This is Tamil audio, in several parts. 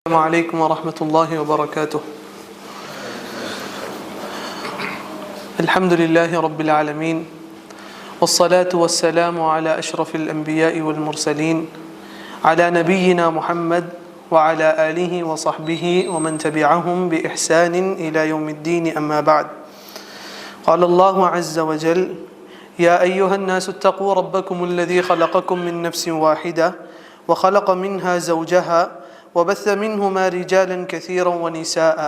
السلام عليكم ورحمة الله وبركاته. الحمد لله رب العالمين والصلاة والسلام على أشرف الأنبياء والمرسلين على نبينا محمد وعلى آله وصحبه ومن تبعهم بإحسان إلى يوم الدين، أما بعد. قال الله عز وجل: يا أيها الناس اتقوا ربكم الذي خلقكم من نفس واحدة وخلق منها زوجها وبث منهما رجالا كثيرا ونساء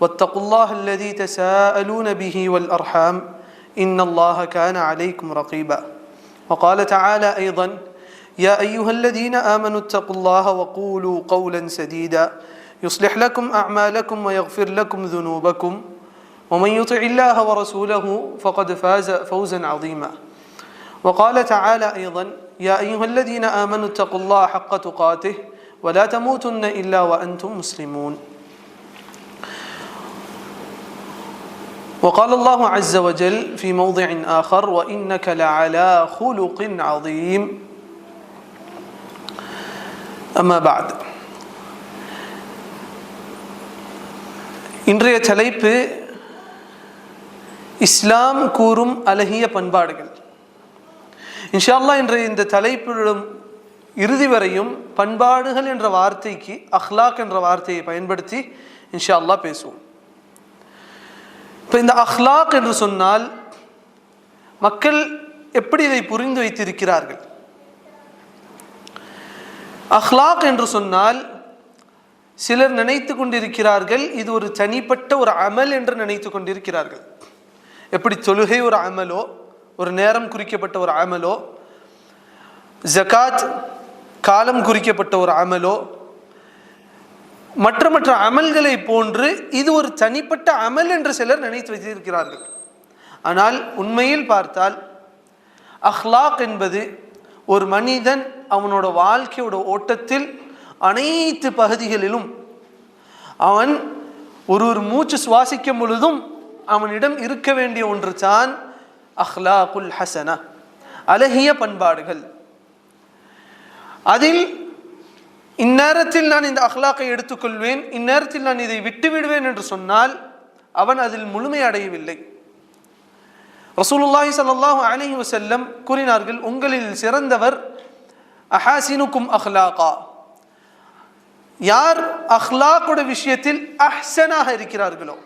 واتقوا الله الذي تساءلون به والأرحام إن الله كان عليكم رقيبا. وقال تعالى أيضا: يا أيها الذين آمنوا اتقوا الله وقولوا قولا سديدا يصلح لكم أعمالكم ويغفر لكم ذنوبكم ومن يطع الله ورسوله فقد فاز فوزا عظيما. وقال تعالى أيضا: يا أيها الذين آمنوا اتقوا الله حق تقاته ولا تموتن إلا وأنتم مسلمون. وقال الله عز وجل في موضع آخر: وإنك لعلى خلق عظيم. أما بعد. இன்றைய தலைப்பு இஸ்லாம் கூறும் அழகிய பண்பாடுகள். இன்ஷா அல்லாஹ் இன்றைய இந்த தலைப்பிலும் இறுதி வரையும் பண்பாடுகள் என்ற வார்த்தைக்கு அஹ்லாக் என்ற வார்த்தையை பயன்படுத்தி இன்ஷா அல்லாஹ் பேசுவோம். இப்போ இந்த அஹ்லாக் என்று சொன்னால் மக்கள் எப்படி இதை புரிந்து வைத்திருக்கிறார்கள்? அஹ்லாக் என்று சொன்னால் சிலர் நினைத்து கொண்டிருக்கிறார்கள் இது ஒரு தனிப்பட்ட ஒரு அமல் என்று நினைத்து கொண்டிருக்கிறார்கள். எப்படி தொழுகை ஒரு அமலோ, ஒரு நேரம் குறிக்கப்பட்ட ஒரு அமலோ, ஜகாத் காலம் குறிக்கப்பட்ட ஒரு அமலோ, மற்ற மற்ற அமல்களை போன்று இது ஒரு தனிப்பட்ட அமல் என்று சிலர் நினைத்து வைத்திருக்கிறார்கள். ஆனால் உண்மையில் பார்த்தால் அஹ்லாக் என்பது ஒரு மனிதன் அவனோட வாழ்க்கையோட ஓட்டத்தில் அனைத்து பகுதிகளிலும் அவன் ஒரு மூச்சு சுவாசிக்கும் பொழுதும் அவனிடம் இருக்க வேண்டிய ஒன்று தான் அஹ்லாகுல் ஹசனா, அழகிய பண்பாடுகள். அதில் இந்நேரத்தில் நான் இந்த அஹ்லாக்கை எடுத்துக்கொள்வேன், இந்நேரத்தில் நான் இதை விட்டுவிடுவேன் என்று சொன்னால் அவன் அதில் முழுமை அடையவில்லை. ரசூலுல்லாஹி ஸல்லல்லாஹு அலைஹி வஸல்லம் கூறினார்கள், உங்களில் சிறந்தவர் அஹாசினுக்கும் அஹ்லாகா, யார் அஹ்லாக்குட விஷயத்தில் அஹ்சனாக இருக்கிறார்களோ,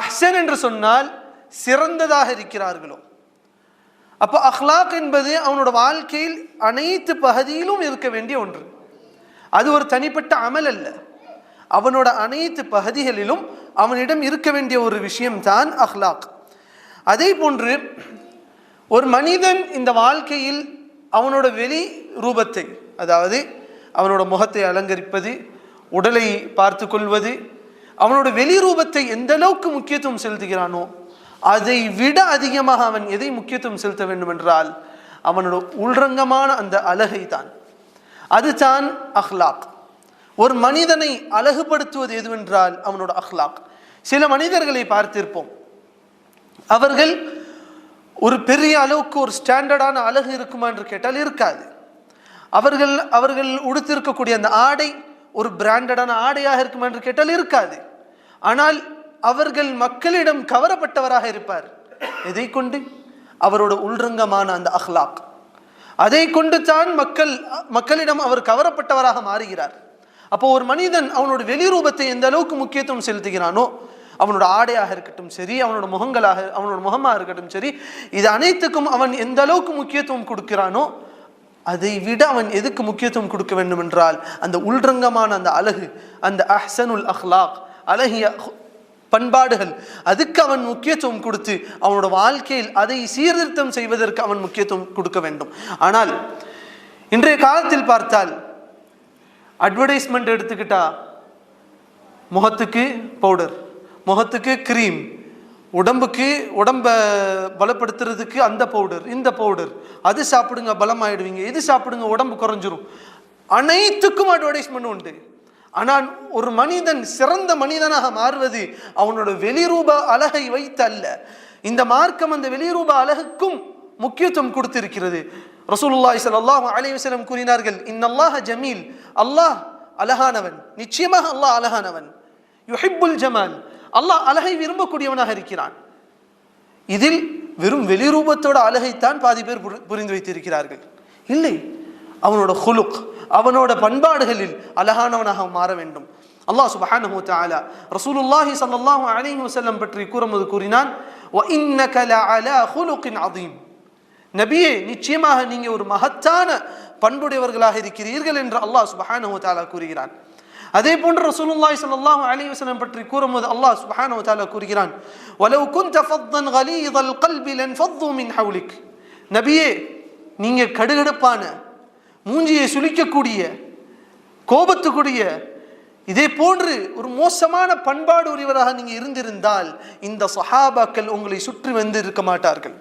அஹ்சன் என்று சொன்னால் சிறந்ததாக இருக்கிறார்களோ. அப்போ அஹ்லாக் என்பது அவனோட வாழ்க்கையில் அனைத்து பகுதியிலும் இருக்க வேண்டிய ஒன்று. அது ஒரு தனிப்பட்ட அமல் அல்ல, அவனோட அனைத்து பகுதிகளிலும் அவனிடம் இருக்க வேண்டிய ஒரு விஷயம்தான் அஹ்லாக். அதே போன்று ஒரு மனிதன் இந்த வாழ்க்கையில் அவனோட வெளி ரூபத்தை, அதாவது அவனோட முகத்தை அலங்கரிப்பது, உடலை பார்த்து கொள்வது, அவனோட வெளி ரூபத்தை எந்த அளவுக்கு முக்கியத்துவம் செலுத்துகிறானோ அதை விட அதிகமாக அவன் எதை முக்கியத்துவம் செலுத்த வேண்டும் என்றால் அவனோட உள்ரங்கமான அந்த அழகை தான். அதுதான் அஹ்லாக். ஒரு மனிதனை அழகுபடுத்துவது எதுவென்றால் அவனோட அஹ்லாக். சில மனிதர்களை பார்த்திருப்போம், அவர்கள் ஒரு பெரிய அளவுக்கு ஒரு ஸ்டாண்டர்டான அழகு இருக்குமா என்று கேட்டால் இருக்காது. அவர்கள் உடுத்திருக்கக்கூடிய அந்த ஆடை ஒரு பிராண்டடான ஆடையாக இருக்குமா என்று கேட்டால் இருக்காது. ஆனால் அவர்கள் மக்களிடம் கவரப்பட்டவராக இருப்பார். எதை கொண்டு? அவரோட உள்ரங்கமான அந்த அஹ்லாக். அதை கொண்டு தான் மக்களிடம் அவர் கவரப்பட்டவராக மாறுகிறார். அப்போ ஒரு மனிதன் அவனோட வெளிரூபத்தை எந்த அளவுக்கு முக்கியத்துவம் செலுத்துகிறானோ, அவனோட ஆடையாக இருக்கட்டும் சரி, அவனோட முகமாக இருக்கட்டும் சரி, இது அனைத்துக்கும் அவன் எந்த அளவுக்கு முக்கியத்துவம் கொடுக்கிறானோ அதை விட அவன் எதுக்கு முக்கியத்துவம் கொடுக்க வேண்டும் என்றால் அந்த உள்ரங்கமான அந்த அழகு, அந்த அஹ்சனுல் அஹ்லாக், அழகிய பண்பாடுகள், அதுக்கு அவன் முக்கியத்துவம் கொடுத்து அவனோட வாழ்க்கையில் அதை சீர்திருத்தம் செய்வதற்கு அவன் முக்கியத்துவம் கொடுக்க வேண்டும். ஆனால் இன்றைய காலத்தில் பார்த்தால் அட்வர்டைஸ்மெண்ட் எடுத்துக்கிட்டா முகத்துக்கு பவுடர், முகத்துக்கு கிரீம், உடம்பை பலப்படுத்துறதுக்கு அந்த பவுடர், இந்த பவுடர், அது சாப்பிடுங்க பலமாயிடுவீங்க, இது சாப்பிடுங்க உடம்பு குறைஞ்சிரும், அனைத்துக்கும் அட்வர்டைஸ்மெண்ட் உண்டு. ஆனால் ஒரு மனிதன் சிறந்த மனிதனாக மாறுவது அவனோட வெளிரூப அழகை வைத்து அல்ல. இந்த மார்க்கம் அந்த வெளிரூப அழகுக்கும் முக்கியத்துவம் கொடுத்திருக்கிறது. ரசூலுல்லாஹி ஸல்லல்லாஹு அலைஹி வஸல்லம் கூறினார்கள், இன்னல்லாஹ ஜமீல், அல்லாஹ் அழகானவன், நிச்சயமாக அல்லாஹ் அழகானவன். யுஹிப்புல் ஜமால், அல்லாஹ் அழகை விரும்பக்கூடியவனாக இருக்கிறான். இதில் வெறும் வெளிரூபத்தோட அழகைத்தான் பாதி பேர் புரிந்து வைத்திருக்கிறார்கள். இல்லை, அவனோட ஹுலுக், அவனோட பண்பாடுகளில் அழகானவனாக மாற வேண்டும். அல்லாஹ் சுப்ஹானஹு வ தஆலா ரசூலுல்லாஹி ஸல்லல்லாஹு அலைஹி வஸல்லம் பற்றி கூறும்போது கூறினான், வ இன்னக லஅலா ஹுலுகின் அதீம், நபியே நிச்சயமாக நீங்க ஒரு மகத்தான பண்புடையவர்களாக இருக்கிறீர்கள் என்று அல்லாஹ் சுப்ஹானஹு வ தஆலா கூறுகிறான். அதே போன்று ரசூலுல்லாஹி ஸல்லல்லாஹு அலைஹி வஸல்லம் பற்றி கூறும்போது அல்லாஹ் சுப்ஹானஹு வ தஆலா கூறுகிறான், வலவ் குன்த ஃபத்தன் கலீதல் கல்பி லன்ஃபது மின் ஹவ்லிக், நபியே நீங்க கடுகடுப்பான, மூஞ்சியை சுளிக்கக்கூடிய, கோபத்துக்குரிய, இதே போன்று ஒரு மோசமான பண்பாடு உரியவராக நீங்க இருந்திருந்தால் இந்த சஹாபாக்கள் உங்களை சுற்றி வந்து இருக்க மாட்டார்கள்.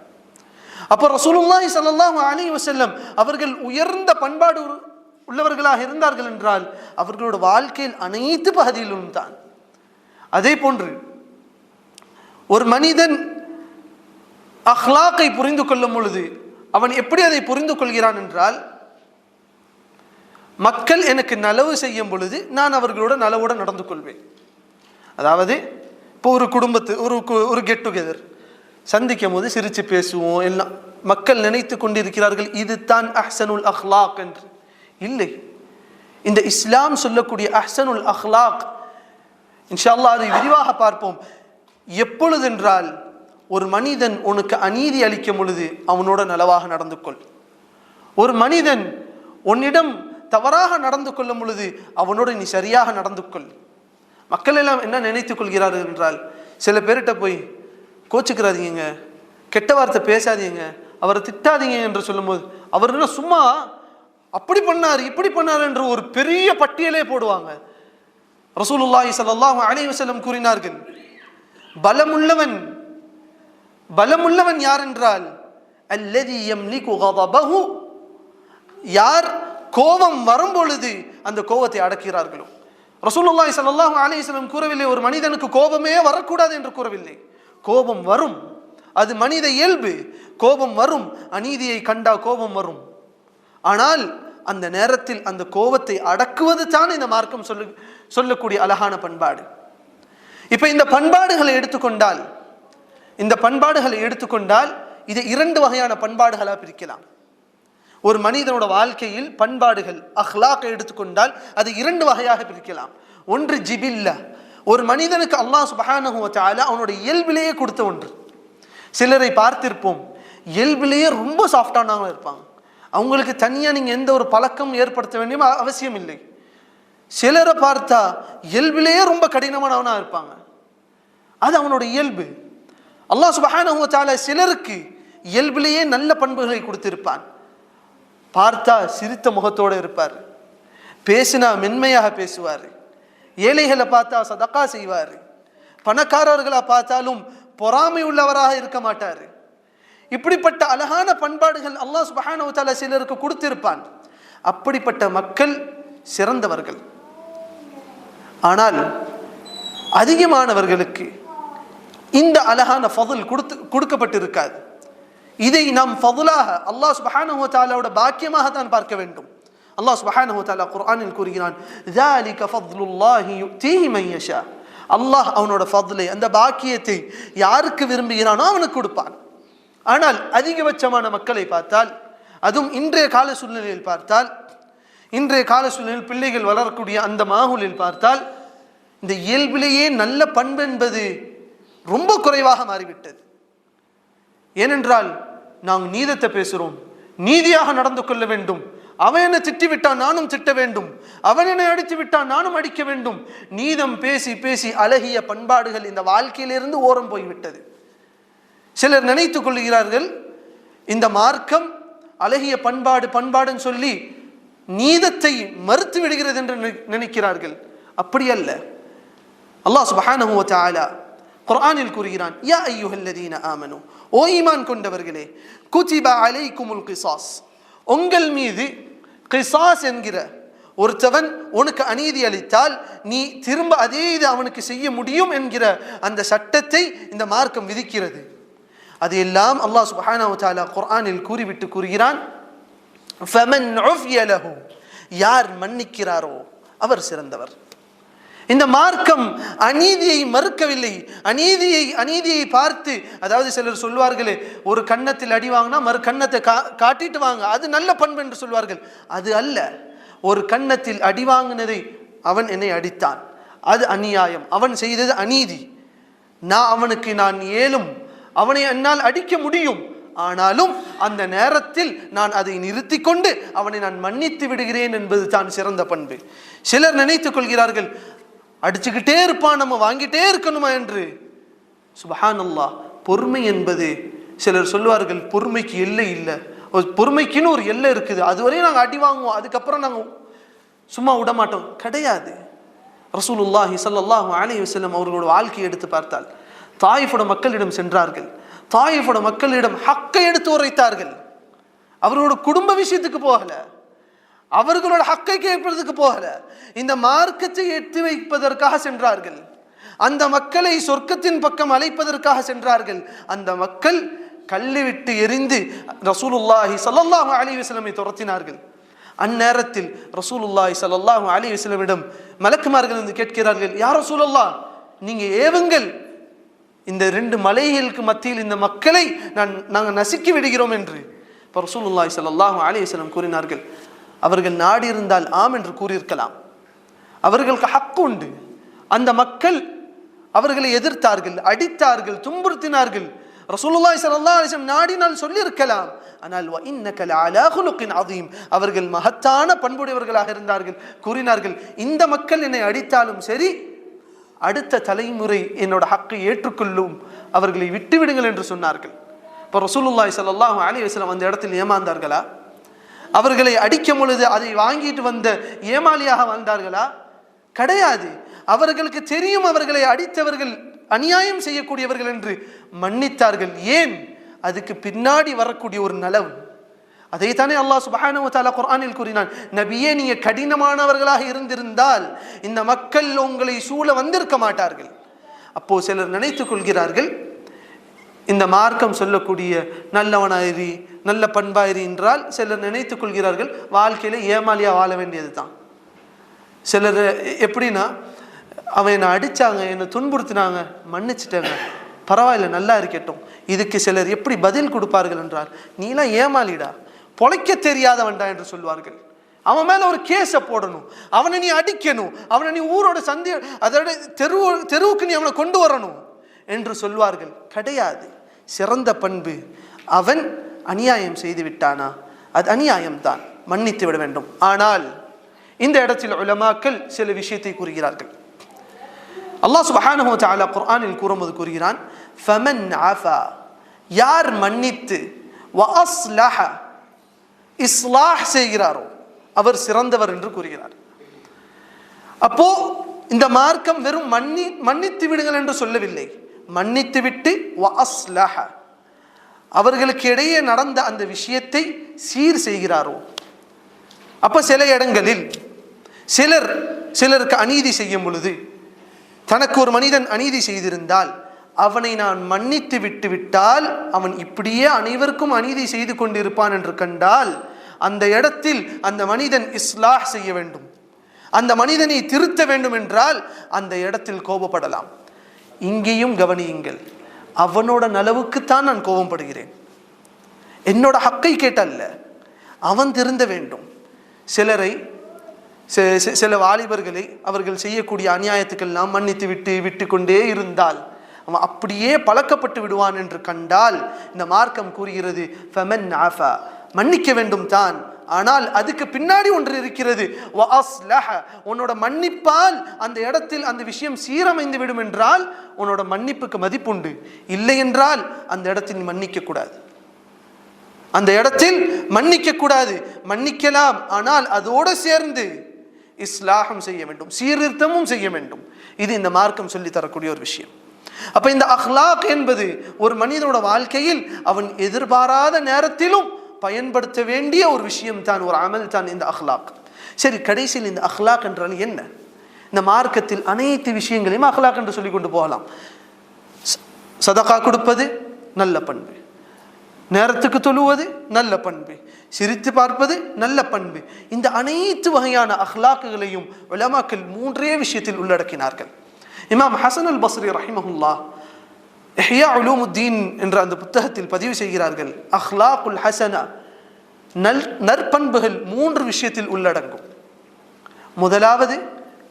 அப்போ ரசூலுல்லாஹி ஸல்லல்லாஹு அலைஹி வஸல்லம் அவர்கள் உயர்ந்த பண்பாடு உள்ளவர்களாக இருந்தார்கள் என்றால் அவர்களோட வாழ்க்கையில் அனைத்து பகுதியிலும் தான். அதே போன்று ஒரு மனிதன் அஹ்லாக்கை புரிந்து கொள்ளும் பொழுது அவன் எப்படி அதை புரிந்து கொள்கிறான் என்றால், மக்கள் எனக்கு நலவு செய்யும் பொழுது நான் அவர்களோட நலவோடு நடந்து கொள்வேன். அதாவது இப்போ ஒரு குடும்பத்து ஒரு கெட் டுகெதர் சந்திக்கும் போது சிரித்து பேசுவோம், எல்லாம் மக்கள் நினைத்து கொண்டிருக்கிறார்கள் இது தான் அஹ்சனுல் அஹ்லாக் என்று. இல்லை, இந்த இஸ்லாம் சொல்லக்கூடிய அஹ்சனுல் அஹ்லாக் இன்ஷா அல்லாஹ் அதை விரிவாக பார்ப்போம். எப்பொழுதென்றால் ஒரு மனிதன் உனக்கு அநீதி அளிக்கும் பொழுது அவனோட நலவாக நடந்து கொள். ஒரு மனிதன் உன்னிடம் தவறாக நடந்து கொள்ளும் பொழுது அவனோடு நீ சரியாக நடந்து கொள். மக்கள் எல்லாம் என்ன நினைத்துக் கொள்கிறார்கள் என்றால், சில பேர்கிட்ட போய் கோச்சுக்கிறாதீங்க, கெட்ட வார்த்தை பேசாதீங்க, அவரை திட்டாதீங்க என்று சொல்லும்போது அவர் என்ன சும்மா அப்படி பண்ணார் இப்படி பண்ணார் என்று ஒரு பெரிய பட்டியலே போடுவாங்க. ரசூலுல்லாஹி ஸல்லல்லாஹு அலைஹி வஸல்லம் கூறினார்கள், பலமுள்ளவன் யார் என்றால் அல்லதி யம்லிகு கதபஹு, யார் கோபம் வரும் பொழுது அந்த கோபத்தை அடக்கிறார்களோ. ரசூலுல்லாஹி ஸல்லல்லாஹு அலைஹி வஸல்லம் கூறவில்லை ஒரு மனிதனுக்கு கோபமே வரக்கூடாது என்று கூறவில்லை. கோபம் வரும், அது மனித இயல்பு. கோபம் வரும், அநீதியை கண்டா கோபம் வரும். ஆனால் அந்த நேரத்தில் அந்த கோபத்தை அடக்குவது தான் இந்த மார்க்கம் சொல்லக்கூடிய அழகான பண்பாடு. இப்ப இந்த பண்பாடுகளை எடுத்துக்கொண்டால் இதை இரண்டு வகையான பண்பாடுகளாக பிரிக்கலாம். ஒரு மனிதனோட வாழ்க்கையில் பண்பாடுகள் அஹ்லாக்கை எடுத்துக்கொண்டால் அது இரண்டு வகையாக பிரிக்கலாம். ஒன்று ஜிபில்லா, ஒரு மனிதனுக்கு அல்லாஹ் சுப்ஹானஹு வ தஆலா அவனுடைய இயல்பிலேயே கொடுத்த ஒன்று. சிலரை பார்த்திருப்போம், இயல்பிலேயே ரொம்ப சாஃப்டானவங்க இருப்பாங்க, அவங்களுக்கு தனியாக நீங்கள் எந்த ஒரு பழக்கம் ஏற்படுத்த வேண்டிய அவசியம் இல்லை. சிலரை பார்த்தா இயல்பிலேயே ரொம்ப கடினமானவனாக இருப்பாங்க, அது அவனோட இயல்பு. அல்லாஹ் சுப்ஹானஹு வ தஆலா சிலருக்கு இயல்பிலேயே நல்ல பண்புகளை கொடுத்திருப்பான். பார்த்தா சிரித்த முகத்தோடு இருப்பார், பேசினா மென்மையாக பேசுவார், ஏழைகளை பார்த்தா சதக்கா செய்வார், பணக்காரர்களை பார்த்தாலும் பொறாமை உள்ளவராக இருக்க மாட்டார். இப்படிப்பட்ட அழகான பண்பாடுகள் அல்லாஹ் சுப்ஹானஹு வ தஆலா சிலருக்கு கொடுத்திருப்பான். அப்படிப்பட்ட மக்கள் சிறந்தவர்கள். ஆனால் அதிகமானவர்களுக்கு இந்த அழகான ஃபضல் கொடுக்கப்பட்டிருக்காது. இதை நாம் ஃபضலாக அல்லாஹ் சுப்ஹானஹு வ தஆலாவோட பாக்கியமாக தான் பார்க்க வேண்டும். அல்லாஹ் சுப்ஹானஹு வ தஆலா குர்ஆனில் கூறுகிறான், ذَلِكَ فَضْلُ اللَّهِ يُؤْتِيهِ مَن يَشَاءُ, அல்லாஹ் அவனோட ஃபضலை, அந்த பாக்கியத்தை யாருக்கு விரும்புகிறானோ அவனுக்கு கொடுப்பான். ஆனால் அதிகபட்சமான மக்களை பார்த்தால், அதுவும் இன்றைய கால சூழ்நிலையில் பார்த்தால், இன்றைய கால சூழ்நிலையில் பிள்ளைகள் வளரக்கூடிய அந்த மாஹூலில் பார்த்தால் இந்த இயல்பிலேயே நல்ல பண்பு என்பது ரொம்ப குறைவாக மாறிவிட்டது. ஏனென்றால் நாங்கள் நீதத்தை பேசுகிறோம், நீதியாக நடந்து கொள்ள வேண்டும், அவன் என்னை திட்டிவிட்டான் நானும் திட்ட வேண்டும், அவன் என்னை அடித்து விட்டான் நானும் அடிக்க வேண்டும். நீதம் பேசி பேசி அழகிய பண்பாடுகள் இந்த வாழ்க்கையிலிருந்து ஓரம் போய்விட்டது. சிலர் நினைத்து கொள்கிறார்கள் இந்த மார்க்கம் அழகிய பண்பாடுன்னு சொல்லி நீதத்தை மறுத்து விடுகிறது என்று நினைக்கிறார்கள். அப்படி அல்ல. அல்லாஹ் சுப்ஹானஹு வ தஆலா குர்ஆனில் கூறுகிறான், யா அய்யுஹல்லதீன ஆமனு, ஓ ஈமான் கொண்டவர்களே, குதிப அலைக்குமுல் கிஸாஸ், உங்கள் மீது கிஸாஸ் என்கிற, ஒருத்தவன் உனக்கு அநீதி அளித்தால் நீ திரும்ப அதே இது அவனுக்கு செய்ய முடியும் என்கிற அந்த சட்டத்தை இந்த மார்க்கம் விதிக்கிறது. அதையெல்லாம் அல்லாஹ் சுப்ஹானஹு வ தஆலா குர்ஆனில் கூறிவிட்டு கூறுகிறான், ஃபமன் உஃபிய லஹு, யார் மன்னிக்கிறாரோ அவர் சிறந்தவர். இந்த மார்க்கம் அநீதியை மறுக்கவில்லை. அநீதியை பார்த்து, அதாவது சிலர் சொல்வார்களே, ஒரு கன்னத்தில் அடி வாங்கினா மறு கன்னத்தை காட்டிட்டு வாங்க, அது நல்ல பண்பு என்று சொல்வார்கள். அது அல்ல. ஒரு கன்னத்தில் அடி வாங்கினதை அவன் என்னை அடித்தான், அது அநியாயம், அவன் செய்தது அநீதி. நான் ஏலும் அவனை என்னால் அடிக்க முடியும், ஆனாலும் அந்த நேரத்தில் நான் அதை நிறுத்தி கொண்டு அவனை நான் மன்னித்து விடுகிறேன் என்பது தான் சிறந்த பண்பு. சிலர் நினைத்துக் கொள்கிறார்கள், அடிச்சுக்கிட்டே இருப்பான், நம்ம வாங்கிட்டே இருக்கணுமா என்று. சுப்ஹானல்லாஹ், பொறுமை என்பது, சிலர் சொல்வார்கள் பொறுமைக்கு எல்லை இல்லை, பொறுமைக்குன்னு ஒரு எல்லை இருக்குது, அதுவரையும் நாங்கள் அடி வாங்குவோம், அதுக்கப்புறம் நாங்கள் சும்மா விட மாட்டோம். கிடையாது. ரசூலுல்லாஹி ஸல்லல்லாஹு அலைஹி வஸல்லம் அவர்களோட வாழ்க்கையை எடுத்து பார்த்தால், தாயிஃபோட மக்களிடம் சென்றார்கள், தாயிஃபோட மக்களிடம் ஹக்கை எடுத்து உரைத்தார்கள். அவர்களோட குடும்ப விஷயத்துக்கு போகல, அவர்களோட ஹக்கை கேட்பதற்கு போகல, இந்த மார்க்கத்தை எட்டி வைப்பதற்காக சென்றார்கள். அந்த மக்களை சொர்க்கத்தின் பக்கம் அழைப்பதற்காக சென்றார்கள். அந்த மக்கள் கல்லு விட்டு எரிந்து ரசூலுல்லாஹி ஸல்லல்லாஹு அலைஹி வஸல்லம் துரத்தினார்கள். அந்நேரத்தில் ரசூலுல்லாஹி ஸல்லல்லாஹு அலைஹி வஸல்லம் மலக்குமார்கள் வந்து கேட்கிறார்கள், யா ரசூலல்லாஹ், நீங்க ஏவுங்கள், இந்த 2 மலைகளுக்கு மத்தியில் இந்த மக்களை நாங்கள் நசுக்கி விடுகிறோம் என்று. இப்போ ரசூலுல்லாஹி ஸல்லல்லாஹு அலைஹி வஸல்லம் கூறினார்கள், அவர்கள் நாடி இருந்தால் ஆம் என்று கூறியிருக்கலாம், அவர்களுக்கு ஹக்கு உண்டு. அந்த மக்கள் அவர்களை எதிர்த்தார்கள், அடித்தார்கள், துன்புறுத்தினார்கள். ரசூலுல்லாஹி ஸல்லல்லாஹு அலைஹி வஸல்லம் நாடினால் சொல்லியிருக்கலாம். ஆனால் வ இன்னக லஅலா குலுகின் அதீம், அவர்கள் மகத்தான பண்புடையவர்களாக இருந்தார்கள். கூறினார்கள், இந்த மக்கள் என்னை அடித்தாலும் சரி, அடுத்த தலைமுறை என்னோட ஹக்கை ஏற்றுக்கொள்ளும், அவர்களை விட்டுவிடுங்கள் என்று சொன்னார்கள். இப்போ ரசூலுல்லாஹி ஸல்லல்லாஹு அலைஹி வஸல்லம் அந்த இடத்தில் ஏமாந்தார்களா? அவர்களை அடிக்கும் பொழுது அதை வாங்கிட்டு வந்த ஏமாளியாக வாழ்ந்தார்களா? கிடையாது. அவர்களுக்கு தெரியும் அவர்களை அடித்தவர்கள் அநியாயம் செய்யக்கூடியவர்கள் என்று மன்னித்தார்கள். ஏன்? அதுக்கு பின்னாடி வரக்கூடிய ஒரு நலவு. அதைத்தானே அல்லாஹ் சுப்ஹானஹு வ தஆலா குர்ஆனில் கூறினான், நபியே, நீங்க கடினமானவர்களாக இருந்திருந்தால் இந்த மக்கள் உங்களை சூழ வந்திருக்க மாட்டார்கள். அப்போ சிலர் நினைத்துக் கொள்கிறார்கள், இந்த மார்க்கம் சொல்லக்கூடிய நல்லவனாயிரி, நல்ல பண்பாயிரி என்றால் சிலர் நினைத்துக் கொள்கிறார்கள் வாழ்க்கையில ஏமாலியா வாழ வேண்டியது தான். சிலர் எப்படின்னா, அவன் என்னை அடிச்சாங்க, என்னை துன்புறுத்தினாங்க, மன்னிச்சிட்டாங்க, பரவாயில்ல, நல்லா இருக்கட்டும். இதுக்கு சிலர் எப்படி பதில் கொடுப்பார்கள் என்றால், நீலாம் ஏமாலிடா, பொழைக்க தெரியாதவன்டா என்று சொல்வார்கள். அவன் மேல ஒரு கேஸை போடணும், அவனை நீ அடிக்கணும், அவனை நீ ஊரோட அதோட தெருவுக்கு நீ அவனை கொண்டு வரணும் என்று சொல்வார்கள். கிடையாது. சிறந்த பண்பு, அவன் அநியாயம் செய்து விட்டானா, அது அநியாயம்தான், மன்னித்து விட வேண்டும். ஆனால் இந்த இடத்தில் உலமாக்கள் சில விஷயத்தை கூறுகிறார்கள். அல்லாஹ் சுப்ஹானஹு வ தஆலா குர்ஆனில் கூறும்போது கூறுகிறான், ஃபமன் ஆஃபா, யார் மன்னித்து, வ அஸ்லஹ, இஸ்லாஹ் செய்கிறாரோ அவர் சிறந்தவர் என்று கூறுகிறார். அப்போ இந்த மார்க்கம் வெறும் மன்னித்து விடுங்கள் என்று சொல்லவில்லை, மன்னித்து விட்டு வ அஸ்லஹ, அவர்களுக்கு இடையே நடந்த அந்த விஷயத்தை சீர் செய்கிறாரோ. அப்ப சில இடங்களில் சிலருக்கு அநீதி செய்யும் பொழுது, தனக்கு ஒரு மனிதன் அநீதி செய்திருந்தால் அவனை நான் மன்னித்து விட்டு விட்டால் அவன் இப்படியே அனைவருக்கும் அநீதி செய்து கொண்டிருப்பான் என்று கண்டால் அந்த இடத்தில் அந்த மனிதன் இஸ்லாஹ் செய்ய வேண்டும், அந்த மனிதனை திருத்த வேண்டும் என்றால் அந்த இடத்தில் கோபப்படலாம். இங்கேயும் கவனியுங்கள், அவனோட நலவுக்குத்தான் நான் கோபப்படுகிறேன், என்னோட ஹக்கை கேட்டல்ல, அவன் திருந்த வேண்டும். சில வாலிபர்களை அவர்கள் செய்யக்கூடிய அநியாயத்துக்கெல்லாம் மன்னித்து விட்டு கொண்டே இருந்தால் அவன் அப்படியே பழக்கப்பட்டு விடுவான் என்று கண்டால் இந்த மார்க்கம் கூறுகிறது, ஃபமன் ஆஃபா, மன்னிக்க வேண்டும் தான், ஆனால் அதுக்கு பின்னாடி ஒன்று இருக்கிறது, வ அஸ்லஹ, உன்னோட மன்னிப்பால் அந்த இடத்தில் அந்த விஷயம் சீரமைந்து விடும் என்றால் உன்னோட மன்னிப்புக்கு மதிப்புண்டு. இல்லை என்றால் அந்த இடத்தில் மன்னிக்க கூடாது, அந்த இடத்தில் மன்னிக்க கூடாது. மன்னிக்கலாம், ஆனால் அதோடு சேர்ந்து இஸ்லாஹம் செய்ய வேண்டும், சீர்திருத்தமும் செய்ய வேண்டும். இது இந்த மார்க்கம் சொல்லி தரக்கூடிய ஒரு விஷயம். அப்ப இந்த அஹ்லாக் என்பது ஒரு மனிதனோட வாழ்க்கையில் அவன் எதிர்பாராத நேரத்திலும் பயன்படுத்த வேண்டிய ஒரு விஷயம் தான், ஒரு அமல் தான் இந்த அஹ்லாக். சரி, கடைசியில் இந்த அஹ்லாக் என்றால் என்ன? இந்த மார்க்கத்தில் அனைத்து விஷயங்களையும் அஹ்லாக் என்று சொல்லிக் கொண்டு போகலாம். சதகா கொடுப்பது நல்ல பண்பு, நேரத்துக்கு தொழுவது நல்ல பண்பு, சிரித்து பார்ப்பது நல்ல பண்பு. இந்த அனைத்து வகையான அஹ்லாக்குகளையும் உலமாக்கள் 3 விஷயத்தில் உள்ளடக்கினார்கள். இமாம் ஹசன் அல் பஸ்ரி ரஹிமஹுல்லாஹ் இஹ்யா உலூமுத்தீன் என்ற அந்த புத்தகத்தில் பதிவு செய்கிறார்கள், அஹ்லாக்குல் ஹசனா, நற்பண்புகள் 3 விஷயத்தில் உள்ளடங்கும். முதலாவது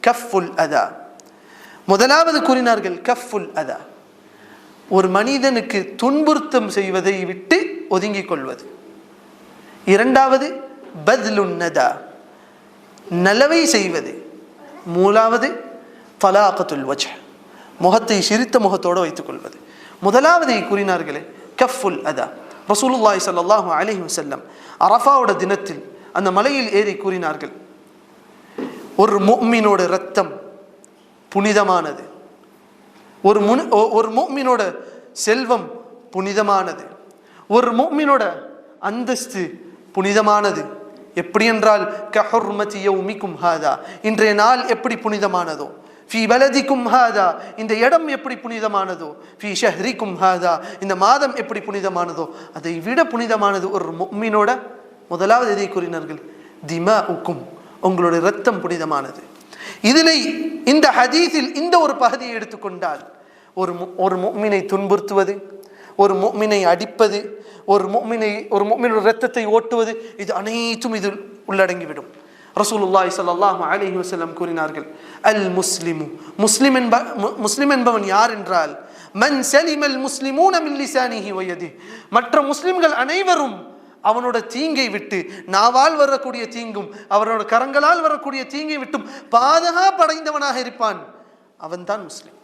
கஃபுல் அதா. முதலாவது கூறினார்கள் கஃபுல் அதா, ஒரு மனிதனுக்கு துன்புறுத்தம் செய்வதை விட்டு ஒதுங்கிக் கொள்வது. இரண்டாவது பத்லுன் நதா, நலவை செய்வது. மூணாவது தலாகத்துல் வஜ், முகத்தை சிரித்த முகத்தோடு வைத்துக் கொள்வது. முதலாவதை கூறினார்களே கஃபுல் அதா. ரசூலுல்லாஹி ஸல்லல்லாஹு அலைஹி வஸல்லம் அரஃபாவோட தினத்தில் அந்த மலையில் ஏறி கூறினார்கள், ஒரு முஃமினோட இரத்தம் புனிதமானது, ஒரு முஃமினோட செல்வம் புனிதமானது, ஒரு முஃமினோட அந்தஸ்து புனிதமானது. எப்படி என்றால் கஹுர்மதி யௌமிக்கும் ஹாதா, இன்றைய நாள் எப்படி புனிதமானதோ, ஃபீ பலதிக்கும் ஹாதா, இந்த இடம் எப்படி புனிதமானதோ, ஃபீ ஷஹ்ரிக்கும் ஹாதா, இந்த மாதம் எப்படி புனிதமானதோ, அதை விட புனிதமானது ஒரு முஃமினோட. முதலாவது எதை கூறினார்கள், திமாஉக்கும், உங்களுடைய இரத்தம் புனிதமானது. இதில் இந்த ஹதீஸில் இந்த ஒரு பகுதியை எடுத்துக்கொண்டால், ஒரு முஃமினை துன்புறுத்துவது, ஒரு முஃமினை அடிப்பது, ஒரு முஃமினோட இரத்தத்தை ஓட்டுவது, இது அனைத்தும் இதில் உள்ளடங்கிவிடும். ரசூலுல்லாஹி ஸல்லல்லாஹு அலைஹி வஸல்லம் கூறினார்கள், அல் முஸ்லிமு, முஸ்லிம் என்பவன் யார் என்றால், மன் சலிமல் முஸ்லிமூன மின் லிசானிஹி வ யதிஹி, மற்ற முஸ்லிம்கள் அனைவரும் அவனோட தீங்கை விட்டு, நாவால் வரக்கூடிய தீங்கும் அவனோட கரங்களால் வரக்கூடிய தீங்கை விட்டும் பாதுகாப்படைந்தவனாக இருப்பான், அவன்தான் முஸ்லிம்.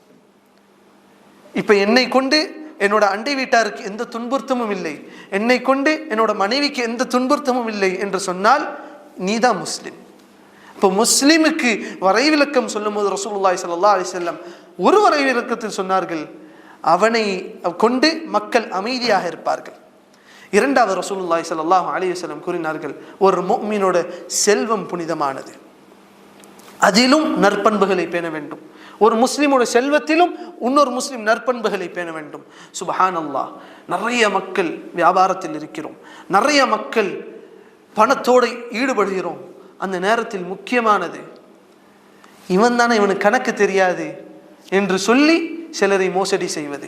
இப்ப என்னை கொண்டு என்னோட அண்டை வீட்டாருக்கு எந்த துன்புறுத்தமும் இல்லை, என்னை கொண்டு என்னோட மனைவிக்கு எந்த துன்புறுத்தமும் இல்லை என்று சொன்னால் நீதான் முஸ்லிம். இப்போ முஸ்லிமுக்கு வரைவிலக்கம் சொல்லும் போது ரசூலுல்லாஹி ஸல்லல்லாஹு அலைஹி வஸல்லம் ஒரு வரைவிலக்கத்தில் சொன்னார்கள், அவனை கொண்டு மக்கள் அமைதியாக இருப்பார்கள். இரண்டாவது ரசூலுல்லாஹி ஸல்லல்லாஹு அலைஹி வஸல்லம் கூறினார்கள், ஒரு முஃமினோட செல்வம் புனிதமானது, அதிலும் நற்பண்புகளை பேண வேண்டும். ஒரு முஸ்லிமோட செல்வத்திலும் இன்னொரு முஸ்லிம் நற்பண்புகளை பேண வேண்டும். சுப்ஹானல்லாஹ், நிறைய மக்கள் வியாபாரத்தில் இருக்கிறோம், நிறைய மக்கள் பணத்தோடு ஈடுபடுகிறோம். அந்த நேரத்தில் முக்கியமானது, இவன் தானே, இவனுக்கு கணக்கு தெரியாது என்று சொல்லி சிலரை மோசடி செய்வது.